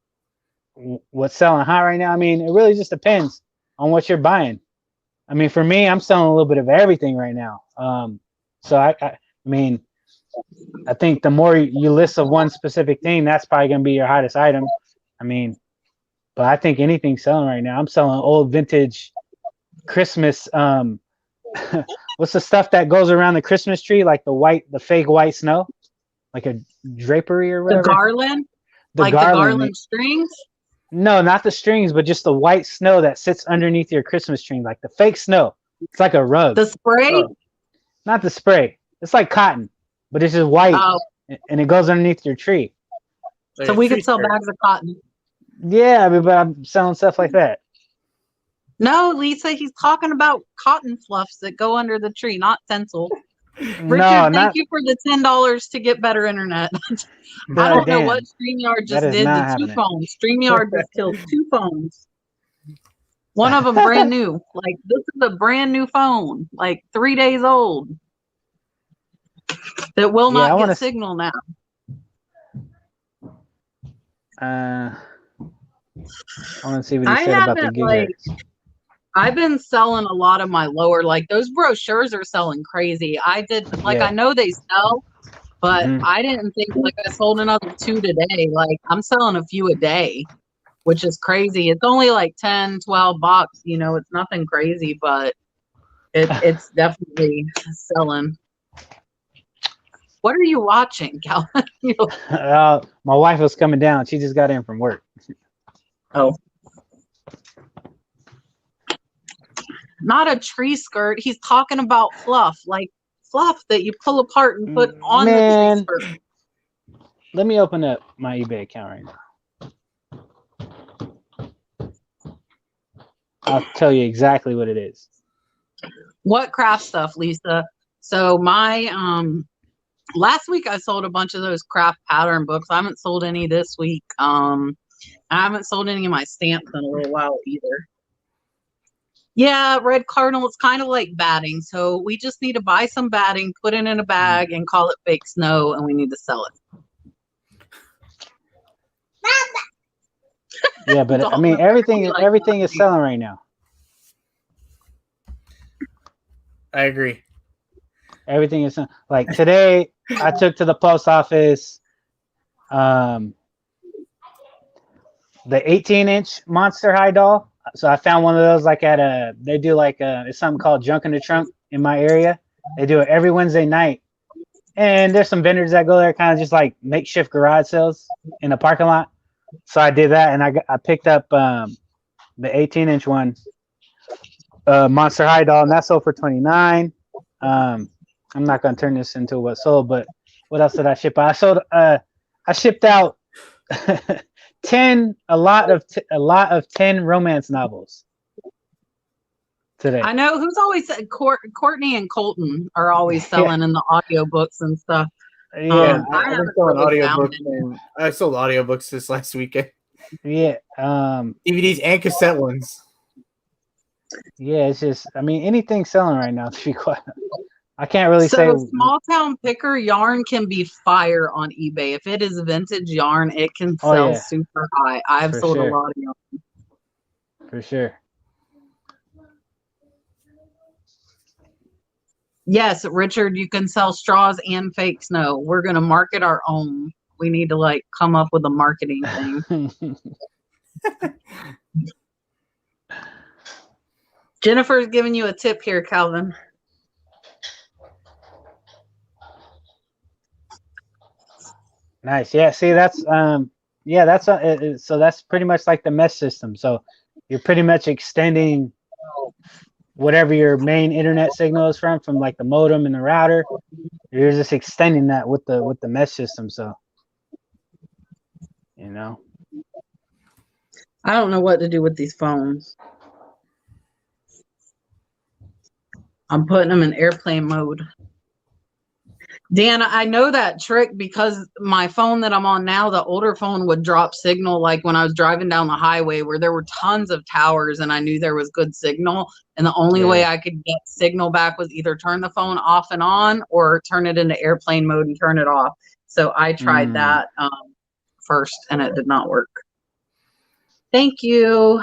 what's selling hot right now, I mean, it really just depends on what you're buying. I mean, for me, I'm selling a little bit of everything right now. So I mean, I think the more you list of one specific thing, that's probably going to be your hottest item. I mean, but I think anything's selling right now. I'm selling old vintage Christmas. What's the stuff that goes around the Christmas tree, like the fake white snow, like a drapery or whatever? The garland, the garland strings. No, not the strings, but just the white snow that sits underneath your Christmas tree, like the fake snow. It's like a rug. The spray? Oh, not the spray. It's like cotton, but it's just white, and it goes underneath your tree. So we could sell bags of cotton. Yeah, but I'm selling stuff like that. No, Lisa, he's talking about cotton fluffs that go under the tree, not stencil. Richard, thank you for the $10 to get better internet. I don't know what StreamYard just did to 2 phones. StreamYard just killed 2 phones. One of them brand new. Like, this is a brand new phone, like 3 days old. That will not get signal now. I want to see what he said about the gigahertz. I've been selling a lot of my lower, like those brochures are selling crazy. I did, like, I know they sell, but I didn't think, like, I sold another 2 today. Like, I'm selling a few a day, which is crazy. It's only like 10, 12 bucks, you know, it's nothing crazy, but it's definitely selling. What are you watching, Calvin? My wife was coming down. She just got in from work. Oh. Not a tree skirt. He's talking about fluff, like fluff that you pull apart and put on the tree skirt. Let me open up my eBay account right now. I'll tell you exactly what it is. What craft stuff, Lisa? So my last week I sold a bunch of those craft pattern books. I haven't sold any this week. I haven't sold any of my stamps in a little while either. Yeah, red cardinal, it's kind of like batting. So we just need to buy some batting, put it in a bag, and call it fake snow, and we need to sell it. Yeah, but I mean, everything is selling right now. I agree. Everything is like today. I took to the post office the 18-inch Monster High doll. So I found one of those like they do like it's something called Junk in the Trunk in my area. They do it every Wednesday night. And there's some vendors that go there kind of just like makeshift garage sales in the parking lot. So I did that, and I picked up the 18-inch one, Monster High doll, and that sold for $29. I'm not gonna turn this into what sold, but what else did I ship out? I shipped out a lot of 10 romance novels today. I know who's always Courtney and Colton are always selling in the audiobooks and stuff. Yeah, I've been selling audiobooks, and I sold audiobooks this last weekend. Yeah, DVDs and cassette ones. Yeah, it's just, I mean, anything's selling right now. To be quite, I can't really say. Small Town Picker yarn can be fire on eBay. If it is vintage yarn, it can sell super high. I've sold a lot of yarn. For sure. Yes, Richard, you can sell straws and fake snow. We're going to market our own. We need to like come up with a marketing thing. Jennifer's giving you a tip here, Calvin. Nice. Yeah. See, that's so that's pretty much like the mesh system. So you're pretty much extending whatever your main internet signal is from like the modem and the router. You're just extending that with the mesh system. So You know. I don't know what to do with these phones. I'm putting them in airplane mode. Dan, I know that trick because my phone that I'm on now, the older phone would drop signal like when I was driving down the highway where there were tons of towers and I knew there was good signal. And the only way I could get signal back was either turn the phone off and on or turn it into airplane mode and turn it off. So I tried that first and it did not work. Thank you.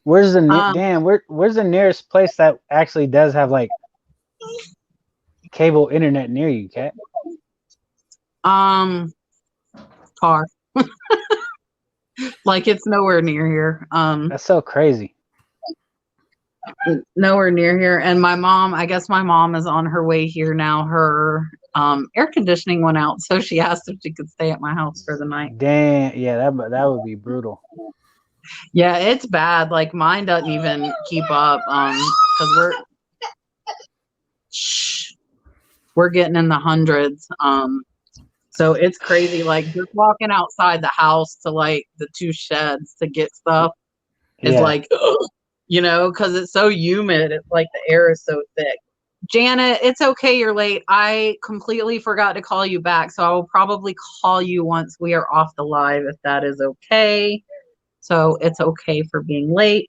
Where's the Dan? Where's the nearest place that actually does have like cable internet near you, Kat? Far. Like it's nowhere near here. That's so crazy. Nowhere near here. And my mom, I guess my mom is on her way here now. Her air conditioning went out, so she asked if she could stay at my house for the night. Damn, yeah, that would be brutal. Yeah, it's bad. Like mine doesn't even keep up. Because we're getting in the hundreds. So it's crazy. Like just walking outside the house to like the 2 sheds to get stuff is like, you know, because it's so humid. It's like the air is so thick. Janet, it's okay. You're late. I completely forgot to call you back. So I will probably call you once we are off the live, if that is okay. So it's okay for being late.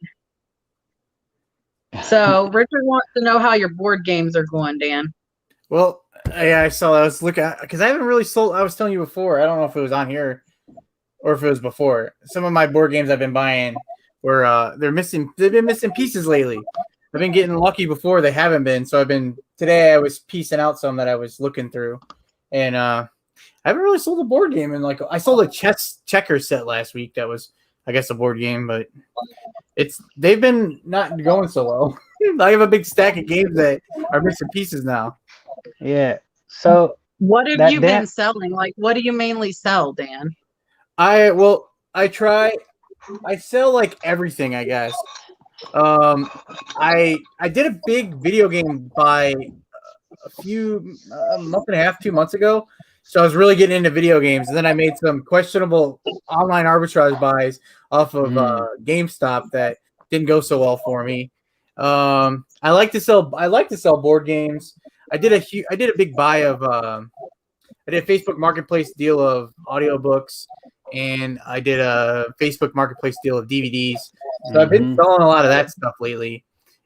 So Richard wants to know how your board games are going, Dan. Well, yeah, I saw. I was looking at because I haven't really sold. I was telling you before. I don't know if it was on here or if it was before. Some of my board games I've been buying were they're missing. They've been missing pieces lately. I've been getting lucky before they haven't been. So today I was piecing out some that I was looking through, and I haven't really sold a board game. And like I sold a checker set last week. That was, I guess, a board game, but they've been not going so well. I have a big stack of games that are missing pieces now. Yeah. So what have you been selling? Like, what do you mainly sell, Dan? I sell like everything, I guess. I did a big video game buy a month and a half, 2 months ago. So I was really getting into video games, and then I made some questionable online arbitrage buys off of GameStop that didn't go so well for me. I like to sell board games. I did a big buy of I did a Facebook Marketplace deal of audiobooks, and I did a Facebook Marketplace deal of DVDs. So I've been selling a lot of that stuff lately,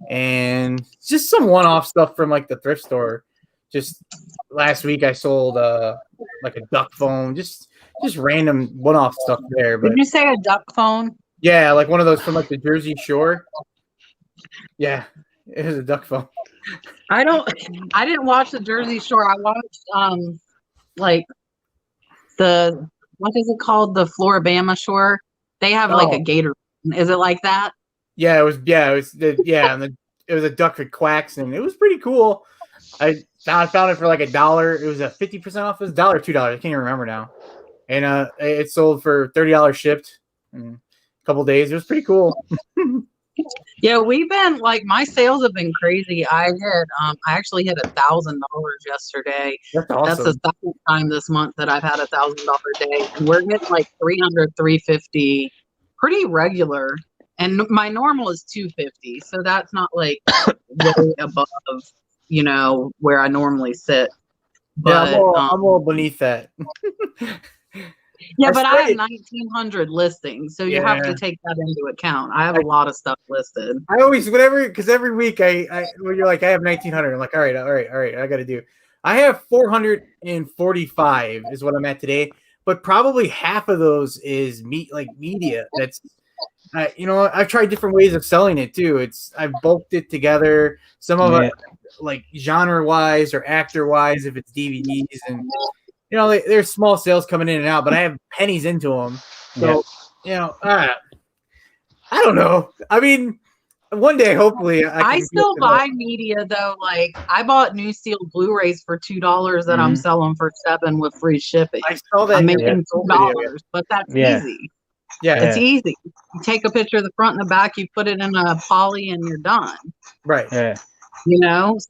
and just some one-off stuff from like the thrift store. Just last week I sold like a duck phone, just random one-off stuff there. But did you say a duck phone? Yeah, like one of those from like the Jersey Shore. Yeah, it was a duck phone. I didn't watch the Jersey Shore. I watched like what is it called? The Floribama Shore. They have like a gator. Is it like that? Yeah, it was and it was a duck that quacks, and it was pretty cool. I found it for like $1. It was a 50% off. It was $1 or $2. I can't even remember now. And it sold for $30 shipped in a couple days. It was pretty cool. Yeah, we've been like my sales have been crazy. I actually hit $1,000 yesterday. That's awesome. That's the second time this month that I've had $1,000 day. And we're getting like 300, 350 pretty regular. And my normal is 250. So that's not like way above, you know, where I normally sit. But yeah, I'm all beneath that. Yeah, but I have 1,900 listings, so you have to take that into account. I have a lot of stuff listed. I always, because every week when you're like, I have 1,900, I'm like, all right, I got to do. I have 445 is what I'm at today, but probably half of those is media. That's, I've tried different ways of selling it too. I've bulked it together. Some of it like genre wise or actor wise, if it's DVDs and. There's small sales coming in and out, but I have pennies into them. So, I don't know. I mean, one day, hopefully, I still buy media though. Like I bought New Steel Blu-rays for $2 that I'm selling for $7 with free shipping. I saw that. I'm making $2, but that's easy. Yeah, it's easy. You take a picture of the front and the back, you put it in a poly, and you're done. Right. Yeah.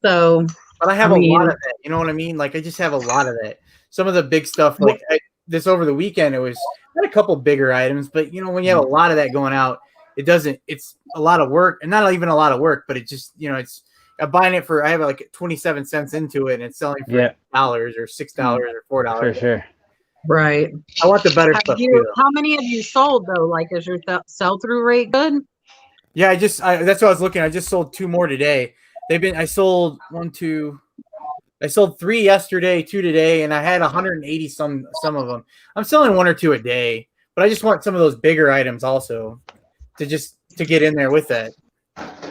So. But I have a lot of that. You know what I mean? Like I just have a lot of that. Some of the big stuff, like this over the weekend. It was had a couple bigger items, but you know, when you have a lot of that going out, it's a lot of work, and not even a lot of work, but it just, you know, it's I'm buying it for, I have like 27 cents into it, and it's selling for $8 or $6 or $4. For sure. Right. I want the better stuff too. How many have you sold though? Like, is your sell-through rate good? Yeah, that's what I was looking. I just sold 2 more today. I sold 3 yesterday, 2 today, and I had 180 some of them. I'm selling 1 or 2 a day, but I just want some of those bigger items also to get in there with that.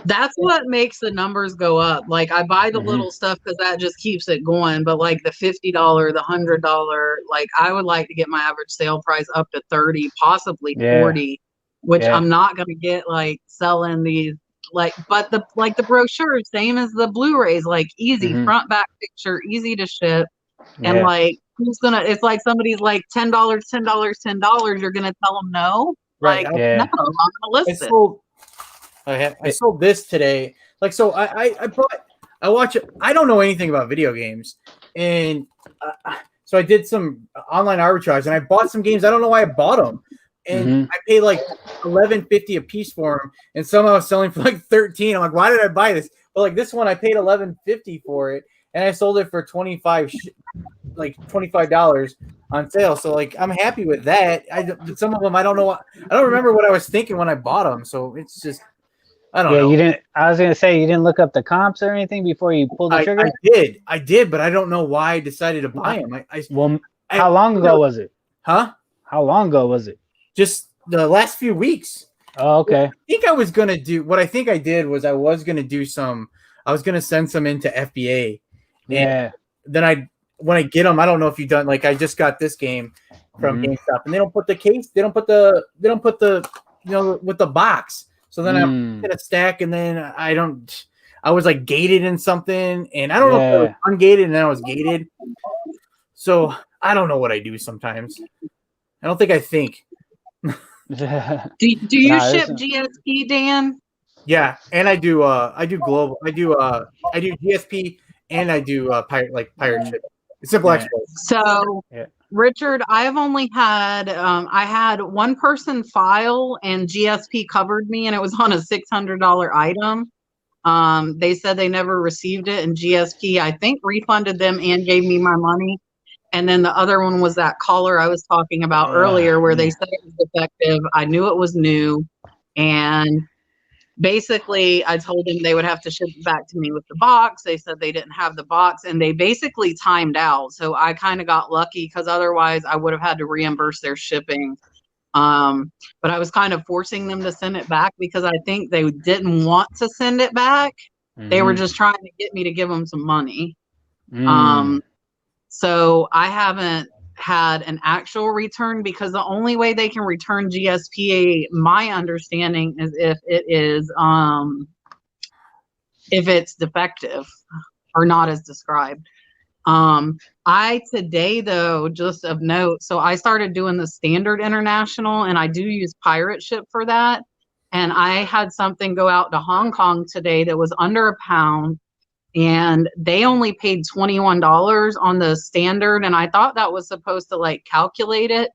That's what makes the numbers go up. Like, I buy the little stuff because that just keeps it going. But like the $50, the $100, like I would like to get my average sale price up to 30, possibly 40, which I'm not gonna get like selling these. Like, but the brochure, same as the Blu-rays, like easy front back picture, easy to ship, and like it's like somebody's like $10, $10. You're gonna tell them no, right? Like, no, I'm gonna list it. I sold this today. Like, so I watch it. I don't know anything about video games, and so I did some online arbitrage, and I bought some games. I don't know why I bought them. And I paid like $11.50 a piece for them, and somehow I was selling for like 13. I'm like, why did I buy this? But like this one, I paid $11.50 for it, and I sold it for $25 on sale. So like, I'm happy with that. Some of them, I don't know. I don't remember what I was thinking when I bought them. So it's just, I don't know. You didn't. I was gonna say, you didn't look up the comps or anything before you pulled the trigger. I did, but I don't know why I decided to buy them. How long ago was it? Huh? How long ago was it? Just the last few weeks. Oh, okay. I think I was gonna do what I think I did was I was gonna send some into FBA. And then when I get them, I don't know if you've done, like, I just got this game from GameStop, and they don't put the case, they don't put the you know, with the box. So then I'm in a stack, and then I was like gated in something, and I don't know if I was ungated and then I was gated. So I don't know what I do sometimes. I don't think I think. Do you ship GSP, Dan? Yeah, and I do global. I do GSP, and I do pirate ship. Simple export. So Richard, I've only had I had one person file, and GSP covered me, and it was on a $600 item. They said they never received it, and GSP, I think, refunded them and gave me my money. And then the other one was that collar I was talking about earlier, where they said it was defective. I knew it was new, and basically I told them they would have to ship it back to me with the box. They said they didn't have the box, and they basically timed out. So I kind of got lucky, because otherwise I would have had to reimburse their shipping. But I was kind of forcing them to send it back, because I think they didn't want to send it back. They were just trying to get me to give them some money. So I haven't had an actual return, because the only way they can return GSP, my understanding, is if it's defective or not as described. I today, though, just of note, so I started doing the standard international, and I do use pirate ship for that. And I had something go out to Hong Kong today that was under £1. And they only paid $21 on the standard, and I thought that was supposed to like calculate it,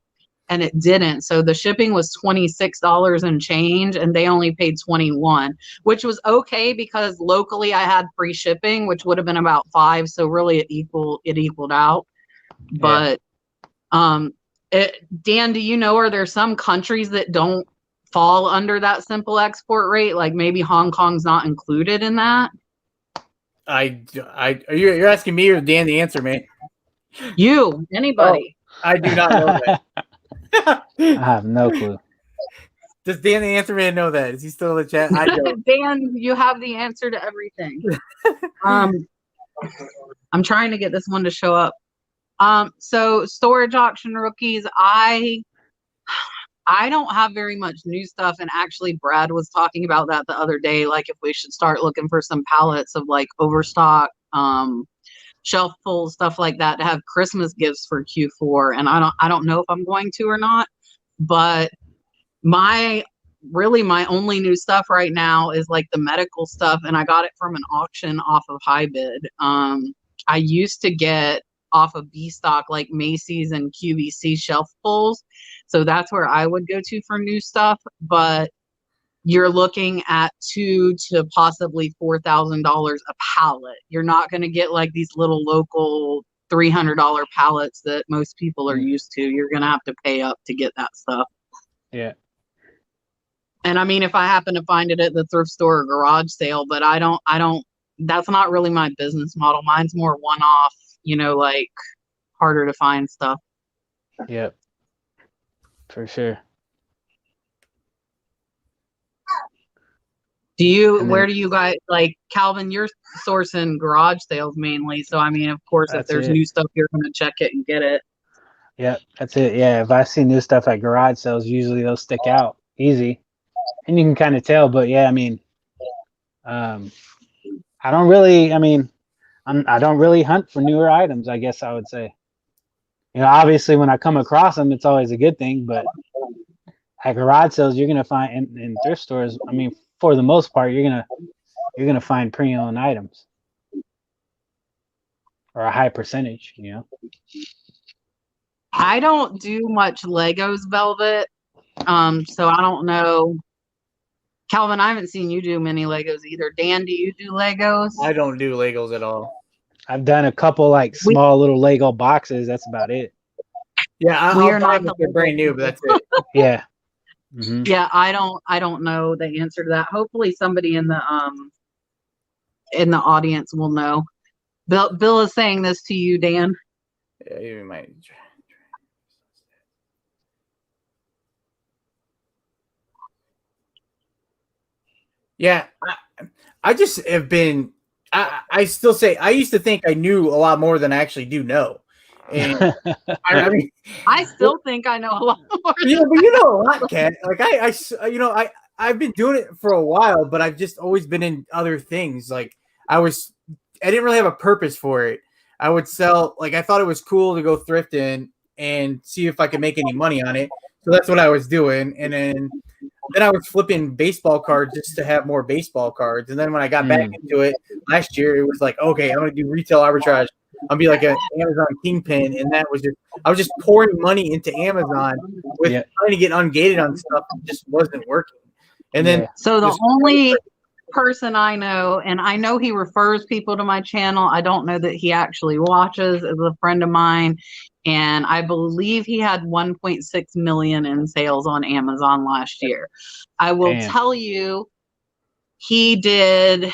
and it didn't. So the shipping was $26 and change, and they only paid $21, which was okay, because locally I had free shipping, which would have been about $5. So really it equaled out. But Dan, do you know, are there some countries that don't fall under that simple export rate? Like maybe Hong Kong's not included in that? You're asking me or Dan the answer, man? Anybody? Oh, I do not know that. I have no clue. Does Dan the answer man know that? Is he still in the chat? I don't. Dan, you have the answer to everything. I'm trying to get this one to show up. So storage auction rookies, I don't have very much new stuff, and actually Brad was talking about that the other day, like if we should start looking for some pallets of like overstock, shelf full stuff like that to have Christmas gifts for Q4. And I don't know if I'm going to or not, but my only new stuff right now is like the medical stuff, and I got it from an auction off of HiBid. I used to get off of B stock like Macy's and QVC shelf pulls. So that's where I would go to for new stuff. But you're looking at $2,000 to possibly $4,000 a pallet. You're not going to get like these little local $300 pallets that most people are used to. You're going to have to pay up to get that stuff. Yeah. And I mean, if I happen to find it at the thrift store or garage sale, but I don't, that's not really my business model. Mine's more one-off, you know, like harder to find stuff. Yep. For sure. Where do you guys, like, Calvin, you're sourcing garage sales mainly. So, I mean, of course, if there's new stuff, you're going to check it and get it. Yeah, that's it. Yeah, if I see new stuff at garage sales, usually they'll stick out easy. And you can kind of tell, but yeah, I mean, I don't really hunt for newer items, I guess I would say. You know, obviously when I come across them, it's always a good thing, but at garage sales, you're going to find in thrift stores, I mean, for the most part, you're going to find pre-owned items or a high percentage, you know. I don't do much Legos, Velvet. So I don't know. Calvin, I haven't seen you do many Legos either. Dan, do you do Legos? I don't do Legos at all. I've done a couple like small little Lego boxes. That's about it. Yeah, I'll buy them if they're brand new, but that's it. Yeah. Mm-hmm. Yeah, I don't know the answer to that. Hopefully somebody in the audience will know. Bill is saying this to you, Dan. Yeah, you might. Yeah, I just have been. I still say I used to think I knew a lot more than I actually do know. And I mean, I still think I know a lot more. You know, but you know a lot, Ken. Like I've been doing it for a while, but I've just always been in other things. Like I didn't really have a purpose for it. I would sell, like I thought it was cool to go thrifting and see if I could make any money on it. So that's what I was doing. And then I was flipping baseball cards just to have more baseball cards. And then when I got back into it last year, it was like, okay, I'm going to do retail arbitrage. I'll be like an Amazon kingpin. And that was I was just pouring money into Amazon with trying to get ungated on stuff that just wasn't working. And then so the only person I know, and I know he refers people to my channel, I don't know that he actually watches, is a friend of mine. And I believe he had 1.6 million in sales on Amazon last year. I will tell you, he does,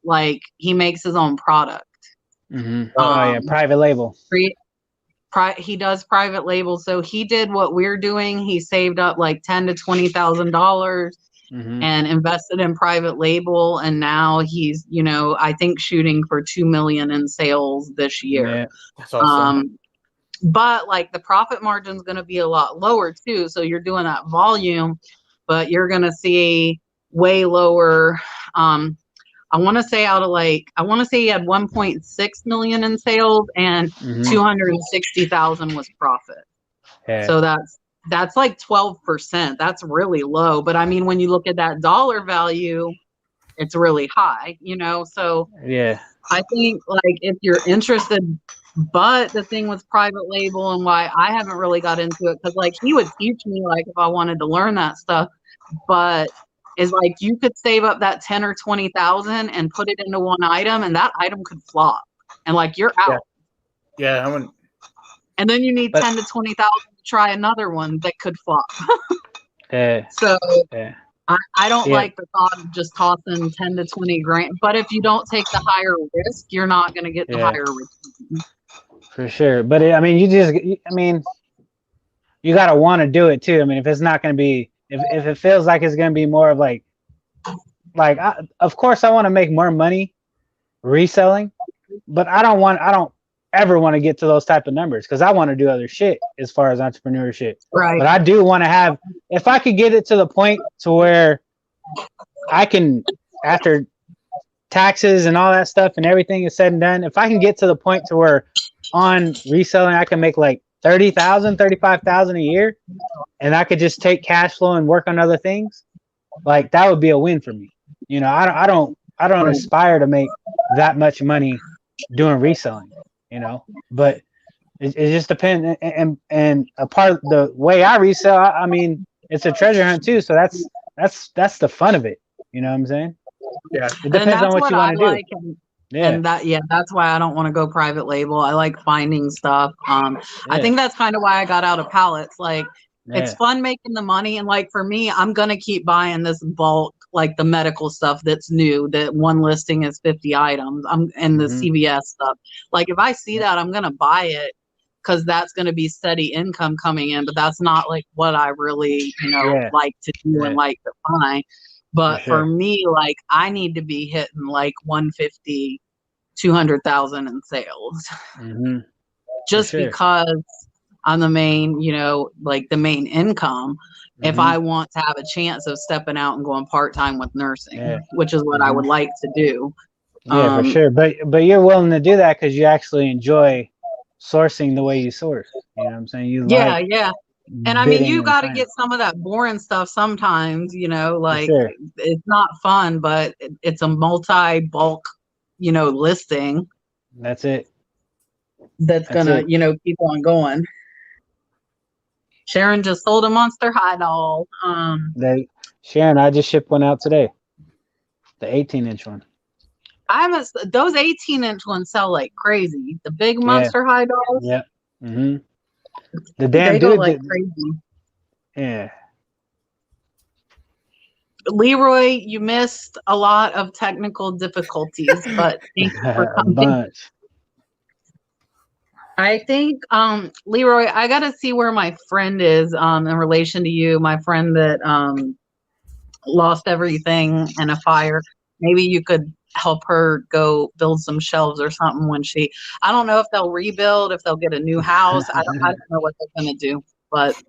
like he makes his own product. Mm-hmm. Private label. He does private label. So he did what we're doing. He saved up like $10,000 to $20,000 and invested in private label. And now he's, you know, I think shooting for 2 million in sales this year. Yeah, that's awesome. But like the profit margin is going to be a lot lower too. So you're doing that volume, but you're going to see way lower. I want to say he had 1.6 million in sales and 260,000 was profit. Yeah. So that's like 12%. That's really low. But I mean, when you look at that dollar value, it's really high, you know? So yeah, I think like if you're interested, but the thing with private label and why I haven't really got into it, because like he would teach me like if I wanted to learn that stuff, but is like you could save up that 10 or 20,000 and put it into one item, and that item could flop, and like you're out. Yeah, I wouldn't. And then you need 10 to 20,000 to try another one that could flop. So I don't like the thought of just tossing 10 to 20 grand. But if you don't take the higher risk, you're not going to get the higher return. For sure. But I mean, you got to want to do it too. I mean, if it's not going to be, if it feels like it's going to be more of like of course I want to make more money reselling, but I don't ever want to get to those type of numbers because I want to do other shit as far as entrepreneurship. Right. But I do want to have, if I could get it to the point to where I can, after taxes and all that stuff and everything is said and done, if I can get to the point to where on reselling I can make like 30,000, 35,000 a year, and I could just take cash flow and work on other things, like that would be a win for me. You know, I don't aspire to make that much money doing reselling, but it just depends. And a part of the way I resell, I mean, it's a treasure hunt too. So that's the fun of it. You know what I'm saying? Yeah. It depends on what you want to do. Like, and that's why I don't want to go private label. I like finding stuff. I think that's kind of why I got out of pallets. Like, it's fun making the money, and like for me, I'm gonna keep buying this bulk, like the medical stuff that's new. That one listing is 50 items. And the CVS stuff. Like, if I see that, I'm gonna buy it because that's gonna be steady income coming in. But that's not like what I really, like to do and like to find. But for me, like, I need to be hitting like 150, 200,000 in sales, just because I'm the main, like the main income. If I want to have a chance of stepping out and going part-time with nursing, which is what I would like to do. Yeah, for sure. But you're willing to do that because you actually enjoy sourcing the way you source. You know what I'm saying? You like And I mean, you got to get some of that boring stuff sometimes, like it's not fun, but it's a multi-bulk, listing. That's it. That's gonna, keep on going. Sharon just sold a Monster High doll. Sharon, I just shipped one out today. The 18-inch one. Those 18-inch ones sell like crazy. The big Monster High dolls. Yeah. The damn they dude go like crazy. Yeah. Leroy, you missed a lot of technical difficulties, but thank you for coming. A bunch. I think, Leroy, I got to see where my friend is in relation to you. My friend that lost everything in a fire. Maybe you could help her go build some shelves or something I don't know if they'll rebuild, if they'll get a new house. I don't know what they're going to do, but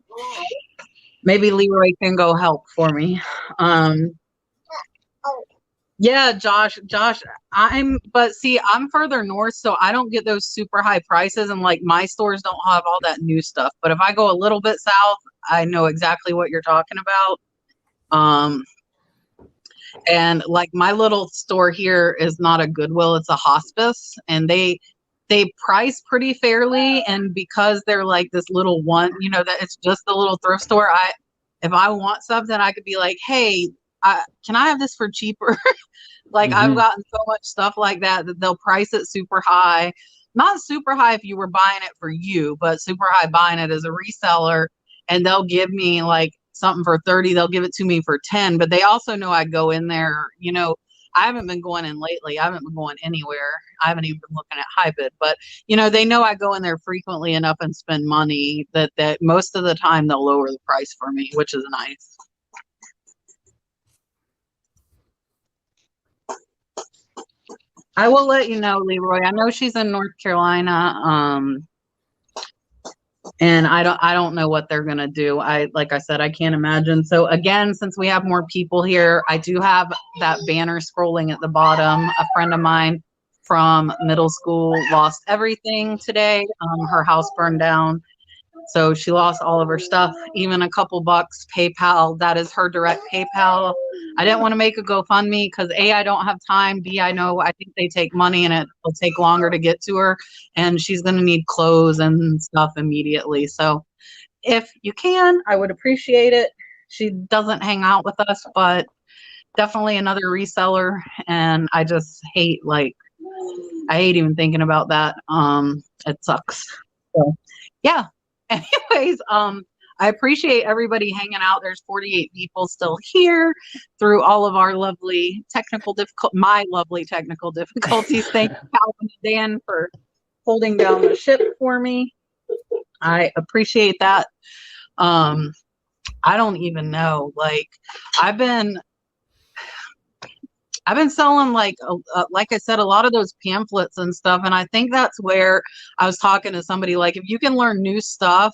maybe Leroy can go help for me. Yeah, Josh, I'm further north, so I don't get those super high prices, and like my stores don't have all that new stuff. But if I go a little bit south, I know exactly what you're talking about. And like my little store here is not a Goodwill, it's a hospice, and they price pretty fairly, and because they're like this little one, that it's just a little thrift store, if I want something, I could be like, hey, can I have this for cheaper? Like I've gotten so much stuff like that they'll price it super high. Not super high if you were buying it for you, but super high buying it as a reseller, and they'll give me like something for 30, they'll give it to me for 10, but they also know I go in there, I haven't been going in lately. I haven't been going anywhere. I haven't even been looking at high bid, but they know I go in there frequently enough and spend money that most of the time they'll lower the price for me, which is nice. I will let you know, Leroy. I know she's in North Carolina. And I don't know what they're gonna do. Like I said, I can't imagine. So again, since we have more people here, I do have that banner scrolling at the bottom. A friend of mine from middle school lost everything today. Her house burned down. So she lost all of her stuff, even a couple bucks. PayPal, that is her direct PayPal. I didn't want to make a GoFundMe because A, I don't have time. B, I think they take money and it will take longer to get to her. And she's going to need clothes and stuff immediately. So if you can, I would appreciate it. She doesn't hang out with us, but definitely another reseller. And I just hate, I hate even thinking about that. It sucks. So yeah. Anyways, I appreciate everybody hanging out. There's 48 people still here through all of our lovely technical difficulties. Thank you, Calvin and Dan, for holding down the ship for me. I appreciate that. I don't even know. I've been selling like I said, a lot of those pamphlets and stuff. And I think that's where I was talking to somebody, like, if you can learn new stuff,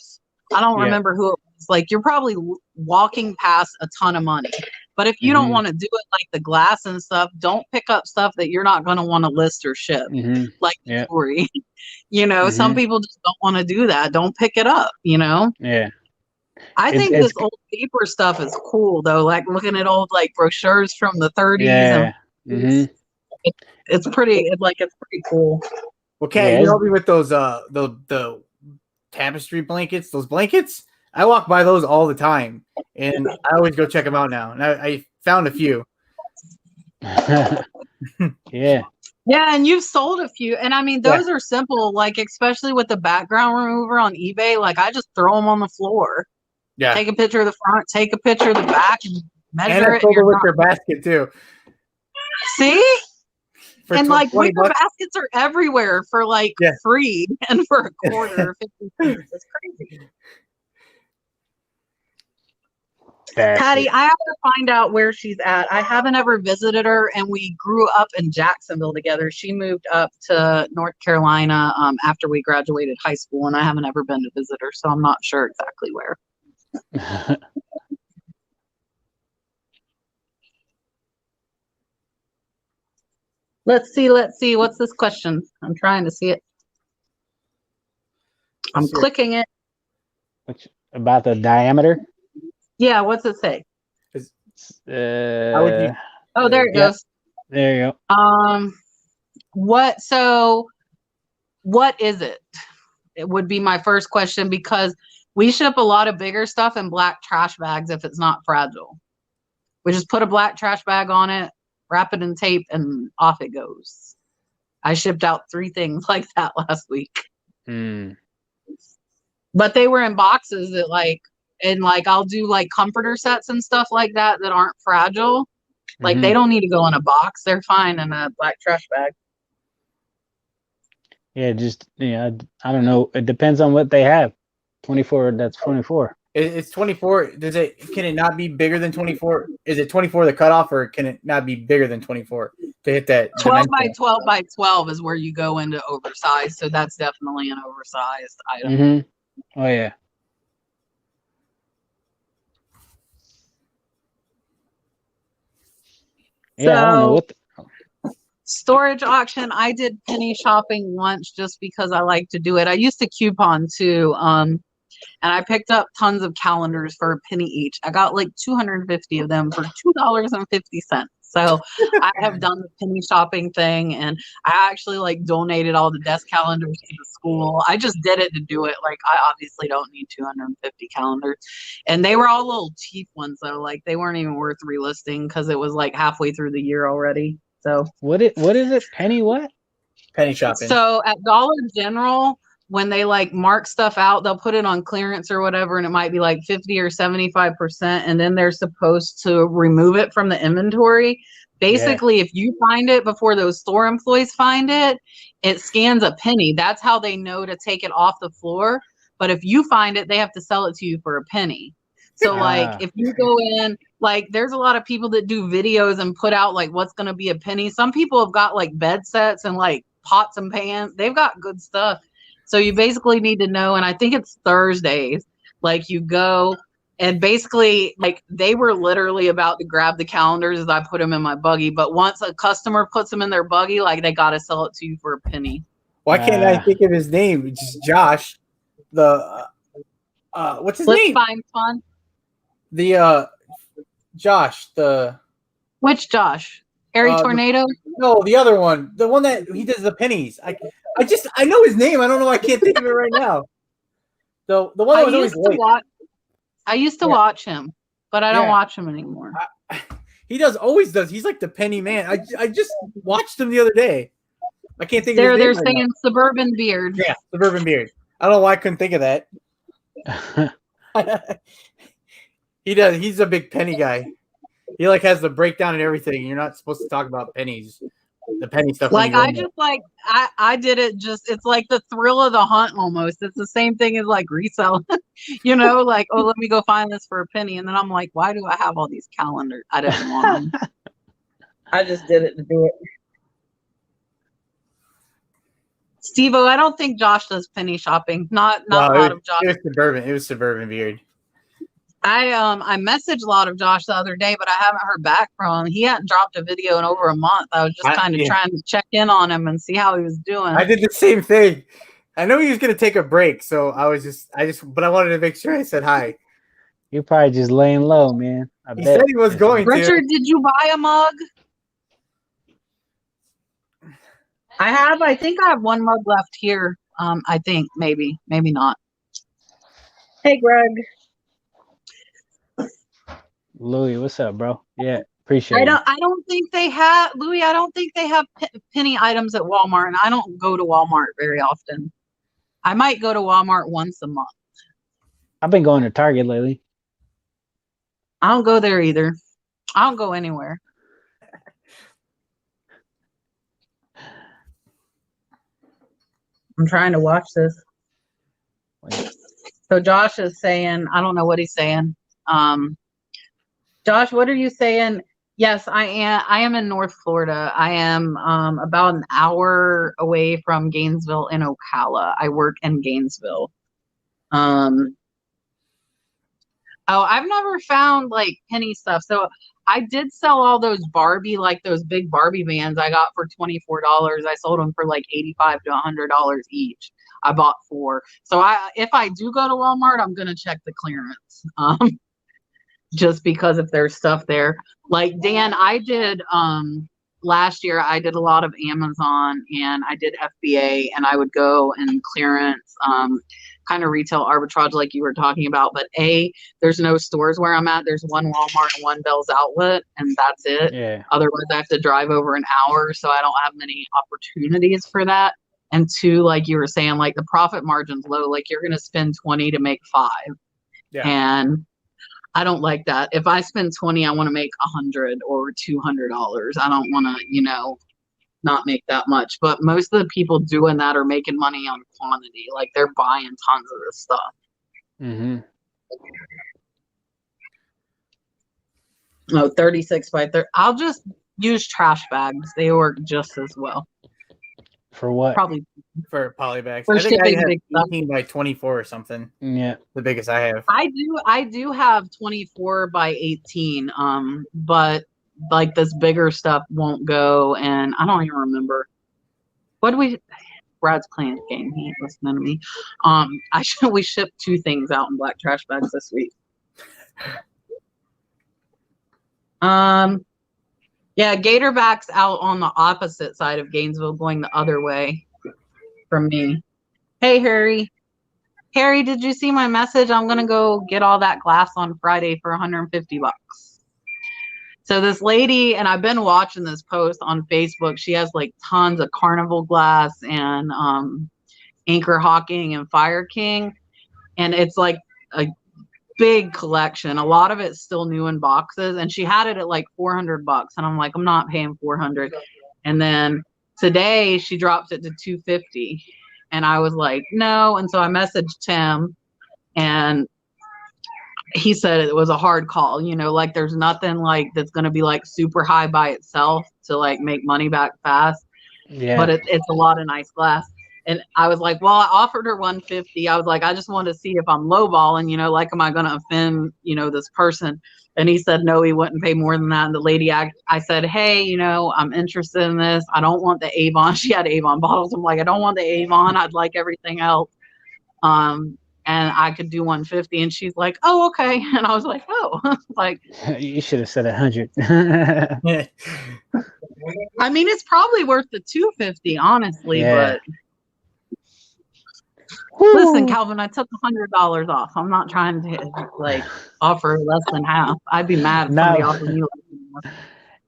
I don't remember who it was, like, you're probably walking past a ton of money. But if you don't want to do it like the glass and stuff, don't pick up stuff that you're not going to want to list or ship, like the jewelry. Some people just don't want to do that. Don't pick it up, Yeah. I think this old paper stuff is cool, though. Like looking at old brochures from the 30s. Yeah. And It's pretty. It's pretty cool. Well, Kat, you help me with those the tapestry blankets. Those blankets, I walk by those all the time, and I always go check them out now. And I found a few. Yeah. Yeah, and you've sold a few, and I mean those are simple. Like especially with the background remover on eBay, like I just throw them on the floor. Yeah. Take a picture of the front, take a picture of the back, and measure it. And I with your basket too. See? For and like wicker $20. baskets are everywhere for like free and for a quarter, 50 cents. It's crazy. Patty, I have to find out where she's at. I haven't ever visited her, and we grew up in Jacksonville together. She moved up to North Carolina after we graduated high school, and I haven't ever been to visit her, so I'm not sure exactly where. Let's see. What's this question? I'm trying to see it. I'm clicking it. About the diameter? Yeah, what's it say? How would you? Oh, there it goes. There you go. What is it? It would be my first question because we ship a lot of bigger stuff in black trash bags if it's not fragile. We just put a black trash bag on it, wrap it in tape, and off it goes. I shipped out 3 things like that last week. But they were in boxes that I'll do like comforter sets and stuff like that aren't fragile. Like they don't need to go in a box. They're fine in a black trash bag. Yeah, I don't know. It depends on what they have. 24, that's 24. It's 24. Can it not be bigger than 24? Is it 24 the cutoff, or can it not be bigger than 24 to hit that? 12 by 12 by 12 is where you go into oversized. So that's definitely an oversized item. Oh yeah. Yeah, I don't know what storage auction. I did penny shopping once just because I like to do it. I used to coupon too. And I picked up tons of calendars for a penny each. I got like 250 of them for $2.50. So I have done the penny shopping thing, and I actually like donated all the desk calendars to the school. I just did it to do it. Like I obviously don't need 250 calendars, and they were all little cheap ones though. Like they weren't even worth relisting because it was like halfway through the year already. So what is it? Penny what? Penny shopping. So at Dollar General, when they like mark stuff out, they'll put it on clearance or whatever, and it might be like 50 or 75%, and then they're supposed to remove it from the inventory. Basically, if you find it before those store employees find it, it scans a penny. That's how they know to take it off the floor. But if you find it, they have to sell it to you for a penny. So like if you go in, like there's a lot of people that do videos and put out like what's going to be a penny. Some people have got like bed sets and like pots and pans. They've got good stuff. So you basically need to know, and I think it's Thursdays, like you go and basically like they were literally about to grab the calendars as I put them in my buggy. But once a customer puts them in their buggy, like they got to sell it to you for a penny. Why can't I think of his name? It's just Josh. What's his name? Find fun. Josh, which Josh? Harry Tornado? No, the other one. The one that he does the pennies. I know his name. I don't know why I can't think of it right now. The one that was always late. I used to watch him, but I don't watch him anymore. He always does. He's like the penny man. I just watched him the other day. I can't think of his name. They're saying Suburban Beard. Yeah, Suburban Beard. I don't know why I couldn't think of that. He does. He's a big penny guy. He like has the breakdown and everything. You're not supposed to talk about pennies. The penny stuff. Like I just like I did it just it's like the thrill of the hunt almost. It's the same thing as like resell. You know, like, oh, let me go find this for a penny. And then I'm like, why do I have all these calendars? I didn't want them. I just did it to do it. Steve-O, I don't think Josh does penny shopping. Not a lot of Josh. It was Suburban Beard. I messaged a lot of Josh the other day, but I haven't heard back from him. He hadn't dropped a video in over a month. I was just kind of trying to check in on him and see how he was doing. I did the same thing. I know he was going to take a break, so but I wanted to make sure I said hi. You're probably just laying low, man. He said he was going to. Richard, did you buy a mug? I think I have one mug left here. I think maybe not. Hey, Greg. Louis, what's up, bro? Yeah, appreciate it. I don't think they have Louis. I don't think they have penny items at Walmart, and I don't go to Walmart very often. I might go to Walmart once a month. I've been going to Target lately. I don't go there either. I don't go anywhere. I'm trying to watch this. So Josh is saying, I don't know what he's saying. Josh, what are you saying? Yes, I am in North Florida. I am about an hour away from Gainesville in Ocala. I work in Gainesville. Oh, I've never found like penny stuff. So I did sell all those Barbie, like those big Barbie bands I got for $24. I sold them for like $85 to $100 each. I bought 4. So if I do go to Walmart, I'm gonna check the clearance. Just because if there's stuff there. Like Dan, I did last year I did a lot of Amazon and I did FBA, and I would go and clearance kind of retail arbitrage like you were talking about. But there's no stores where I'm at. There's one Walmart and one Bell's Outlet, and that's it. Yeah. Otherwise I have to drive over an hour, so I don't have many opportunities for that. And 2, like you were saying, like the profit margin's low. Like you're gonna spend 20 to make 5. Yeah. And I don't like that. If I spend 20, I want to make $100 or $200. I don't want to, not make that much. But most of the people doing that are making money on quantity. Like they're buying tons of this stuff. Mm-hmm. No, 36 by 30. I'll just use trash bags. They work just as well. For what? Probably For polybags. for I think I shipping have big stuff. 18 by 24 or something. Yeah. The biggest I have. I do have 24 by 18. But like this bigger stuff won't go, and I don't even remember. Brad's playing a game. He ain't listening to me. We shipped 2 things out in black trash bags this week. Yeah, Gatorback's out on the opposite side of Gainesville, going the other way from me. Hey, Harry. Harry, did you see my message? I'm gonna go get all that glass on Friday for $150. So this lady, and I've been watching this post on Facebook. She has like tons of Carnival glass and Anchor Hawking and Fire King, and it's like a big collection. A lot of it's still new in boxes, and she had it at like $400, and I'm like, I'm not paying $400. And then today she dropped it to $250, and I was like, no. And so I messaged Tim, and he said it was a hard call. Like there's nothing like that's going to be like super high by itself to like make money back fast. Yeah. But it's a lot of nice glass. And I was like, well, I offered her $150. I was like, I just wanted to see if I'm lowballing, like, am I going to offend, this person? And he said, no, he wouldn't pay more than that. And the lady, I said, hey, I'm interested in this. I don't want the Avon. She had Avon bottles. I'm like, I don't want the Avon. I'd like everything else. And I could do 150. And she's like, oh, okay. And I was like, oh, like, you should have said 100. I mean, it's probably worth the 250, honestly, Yeah. but listen, Calvin, I took $100 off. I'm not trying to like offer less than half. I'd be mad if somebody offered me less than half.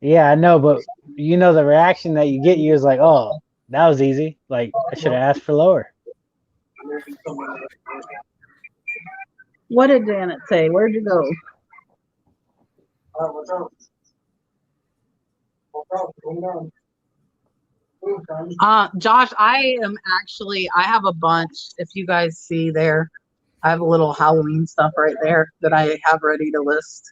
Yeah, I know, but the reaction that you get, you is like, oh, that was easy. Like I should have asked for lower. What did Janet say? Where'd you go? Josh, I have a bunch. If you guys see there, I have a little Halloween stuff right there that I have ready to list.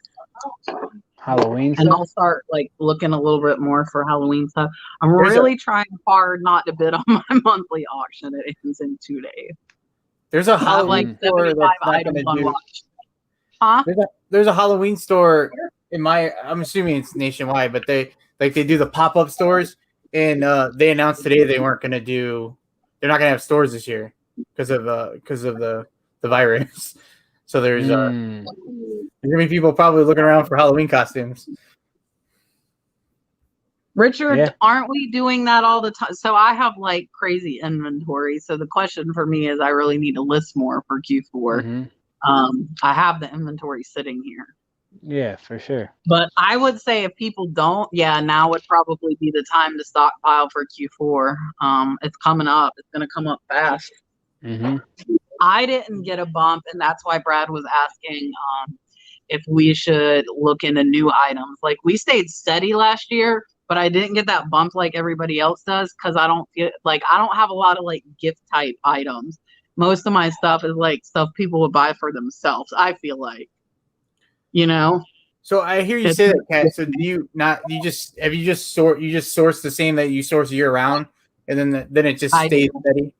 Halloween and stuff? I'll start like looking a little bit more for Halloween stuff. I'm really trying hard not to bid on my monthly auction. It ends in 2 days. There's a Halloween store that's not items on do. watch. Huh? There's a Halloween store I'm assuming it's nationwide, but they do the pop-up stores, and they announced today they're not going to have stores this year because of the virus. So there's going to be people probably looking around for Halloween costumes. Richard, Yeah. aren't we doing that all the time? So I have like crazy inventory. So the question for me is I really need to list more for Q4. Mm-hmm. I have the inventory sitting here. Yeah, for sure. But I would say if people don't, now would probably be the time to stockpile for Q4. It's coming up. It's going to come up fast. Mm-hmm. I didn't get a bump, and that's why Brad was asking if we should look into new items. Like, we stayed steady last year, but I didn't get that bump like everybody else does because I don't feel like I don't have a lot of like gift type items. Most of my stuff is like stuff people would buy for themselves. I feel like, you know. So I hear you say that, Kat. So do you just source the same that you source year round, and then it just stays steady?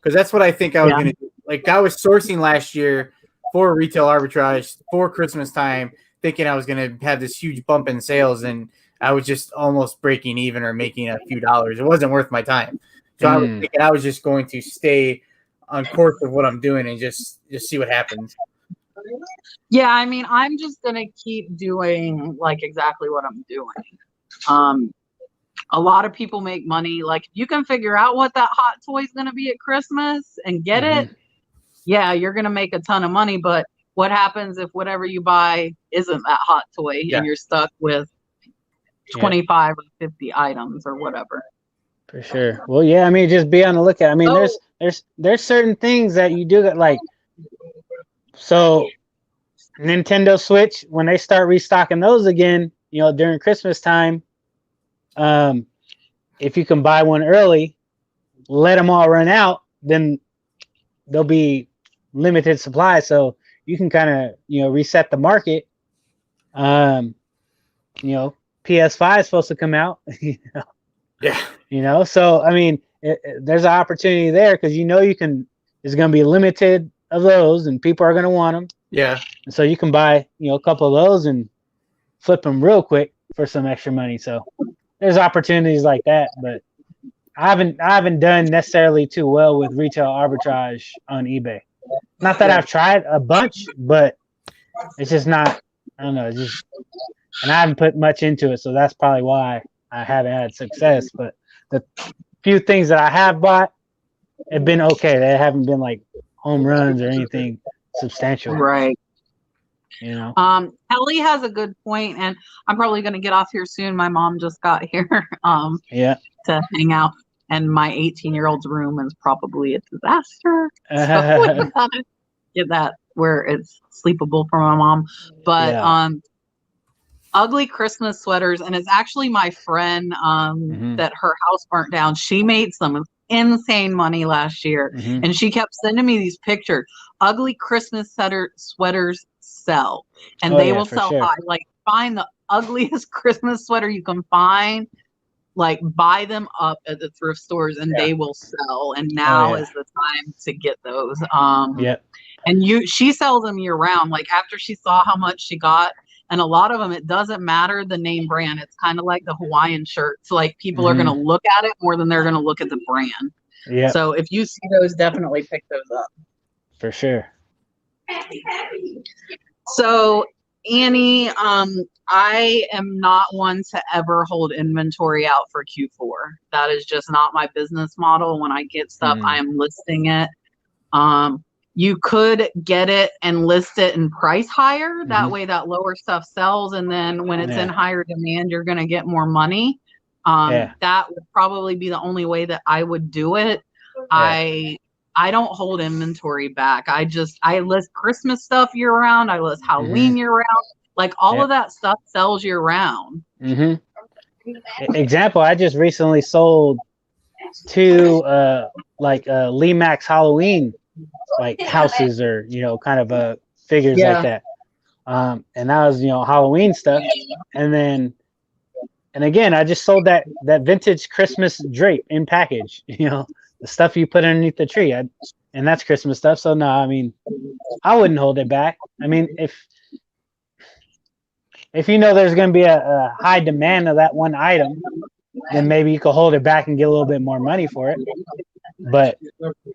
Because that's what I think I was gonna do. Like, I was sourcing last year for retail arbitrage for Christmas time, thinking I was gonna have this huge bump in sales, and I was just almost breaking even or making a few dollars. It wasn't worth my time. So I was thinking I was just going to stay on course with what I'm doing and just see what happens. Yeah, I mean, I'm just gonna keep doing like exactly what I'm doing. A lot of people make money. Like, if you can figure out what that hot toy is gonna be at Christmas and get it, yeah, you're gonna make a ton of money. But what happens if whatever you buy isn't that hot toy and you're stuck with 25 or 50 items or whatever? For sure. Well, yeah, I mean, just be on the lookout. I mean, there's certain things that you do that, like, so Nintendo Switch, when they start restocking those again, you know, during Christmas time, if you can buy one early, let them all run out, then there'll be limited supply. So you can kind of, you know, reset the market. You know, PS5 is supposed to come out. You know, so I mean, there's an opportunity there because you know there's going to be limited of those, and people are going to want them. Yeah. And so you can buy, you know, a couple of those and flip them real quick for some extra money. So there's opportunities like that, but I haven't done necessarily too well with retail arbitrage on eBay. Not that I've tried a bunch, but it's just not. I don't know. It's just, and I haven't put much into it, so that's probably why I haven't had success. But the few things that I have bought have been okay. They haven't been like home runs or anything substantial. Right. You know. Kelly has a good point, and I'm probably going to get off here soon. My mom just got here to hang out, and my 18-year-old's room is probably a disaster. So we gotta get that where it's sleepable for my mom. But ugly Christmas sweaters, and it's actually my friend that her house burnt down. She made some insane money last year, and she kept sending me these pictures. Ugly Christmas sweaters sell, and they will sell high. Like, find the ugliest Christmas sweater you can find, like, buy them up at the thrift stores, and they will sell. And now is the time to get those. And she sells them year round. Like, after she saw how much she got, and a lot of them, it doesn't matter the name brand. It's kind of like the Hawaiian shirts. Like, people are going to look at it more than they're going to look at the brand. Yeah. So if you see those, definitely pick those up. For sure. So, Annie, I am not one to ever hold inventory out for Q4. That is just not my business model. When I get stuff, I am listing it. You could get it and list it and price higher. That way that lower stuff sells. And then when it's in higher demand, you're going to get more money. That would probably be the only way that I would do it. I don't hold inventory back. I list Christmas stuff year round. I list Halloween year round. Like, all of that stuff sells year round. Example, I just recently sold 2 Lee Max Halloween like houses, or, you know, kind of figures like that. And that was, you know, Halloween stuff. And again, I just sold that vintage Christmas drape in package, you know, the stuff you put underneath the tree. And that's Christmas stuff. So no, I mean, I wouldn't hold it back. I mean, if you know there's going to be a high demand of that one item, then maybe you could hold it back and get a little bit more money for it. But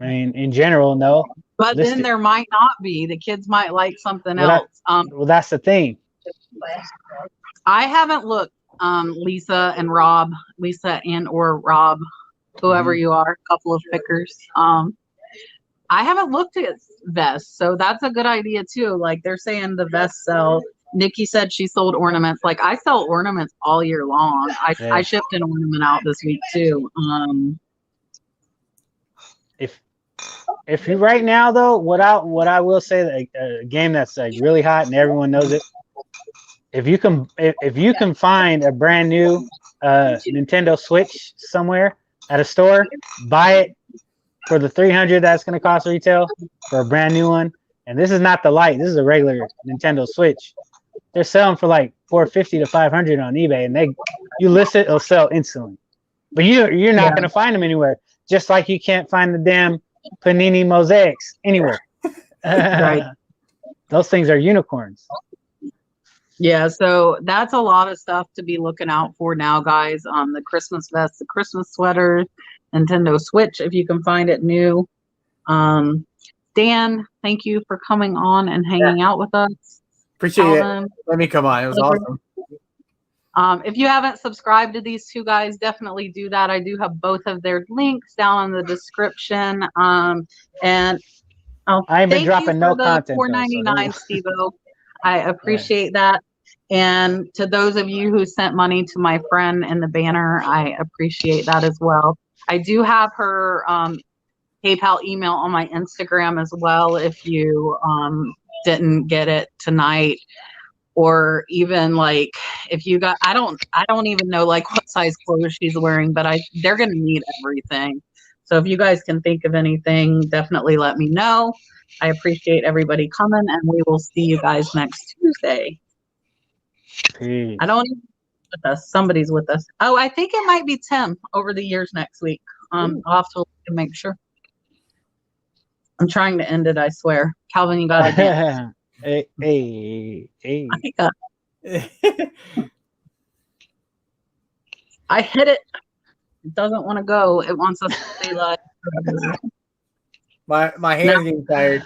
I mean, in general, no. But then there might not be. The kids might like something else. Well, that's the thing. I haven't looked Lisa and or Rob, whoever you are, a couple of pickers. I haven't looked at vests, so that's a good idea too. Like they're saying the vests sell. Nikki said she sold ornaments. Like I sell ornaments all year long. I shipped an ornament out this week too. If you right now though, what I will say, that a game that's like really hot and everyone knows it. If you can find a brand new Nintendo Switch somewhere at a store, buy it for the $300 that's going to cost retail for a brand new one. And this is not the Lite. This is a regular Nintendo Switch. They're selling for like $450 to $500 on eBay, and you list it, it'll sell instantly. But you're not going to find them anywhere. Just like you can't find the damn Panini mosaics anywhere. Right. Those things are unicorns. Yeah, so that's a lot of stuff to be looking out for now, guys. The Christmas vests, the Christmas sweaters, Nintendo Switch, if you can find it new. Dan, thank you for coming on and hanging out with us. Appreciate it. Let me come on. It was awesome. If you haven't subscribed to these two guys, definitely do that. I do have both of their links down in the description. And I ain't been dropping no content. $4.99, Steve-O. I appreciate that. And to those of you who sent money to my friend in the banner, I appreciate that as well. I do have her PayPal email on my Instagram as well if you didn't get it tonight. Or even like if you got, I don't even know like what size clothes she's wearing, but they're gonna need everything. So if you guys can think of anything, definitely let me know. I appreciate everybody coming, and we will see you guys next Tuesday. Peace. I don't even with us. Somebody's with us. Oh, I think it might be Tim over the years next week. I'll have to look and make sure. I'm trying to end it, I swear. Calvin, you got it. Hey. I hit it. It doesn't want to go. It wants us to stay live. My hand's getting tired.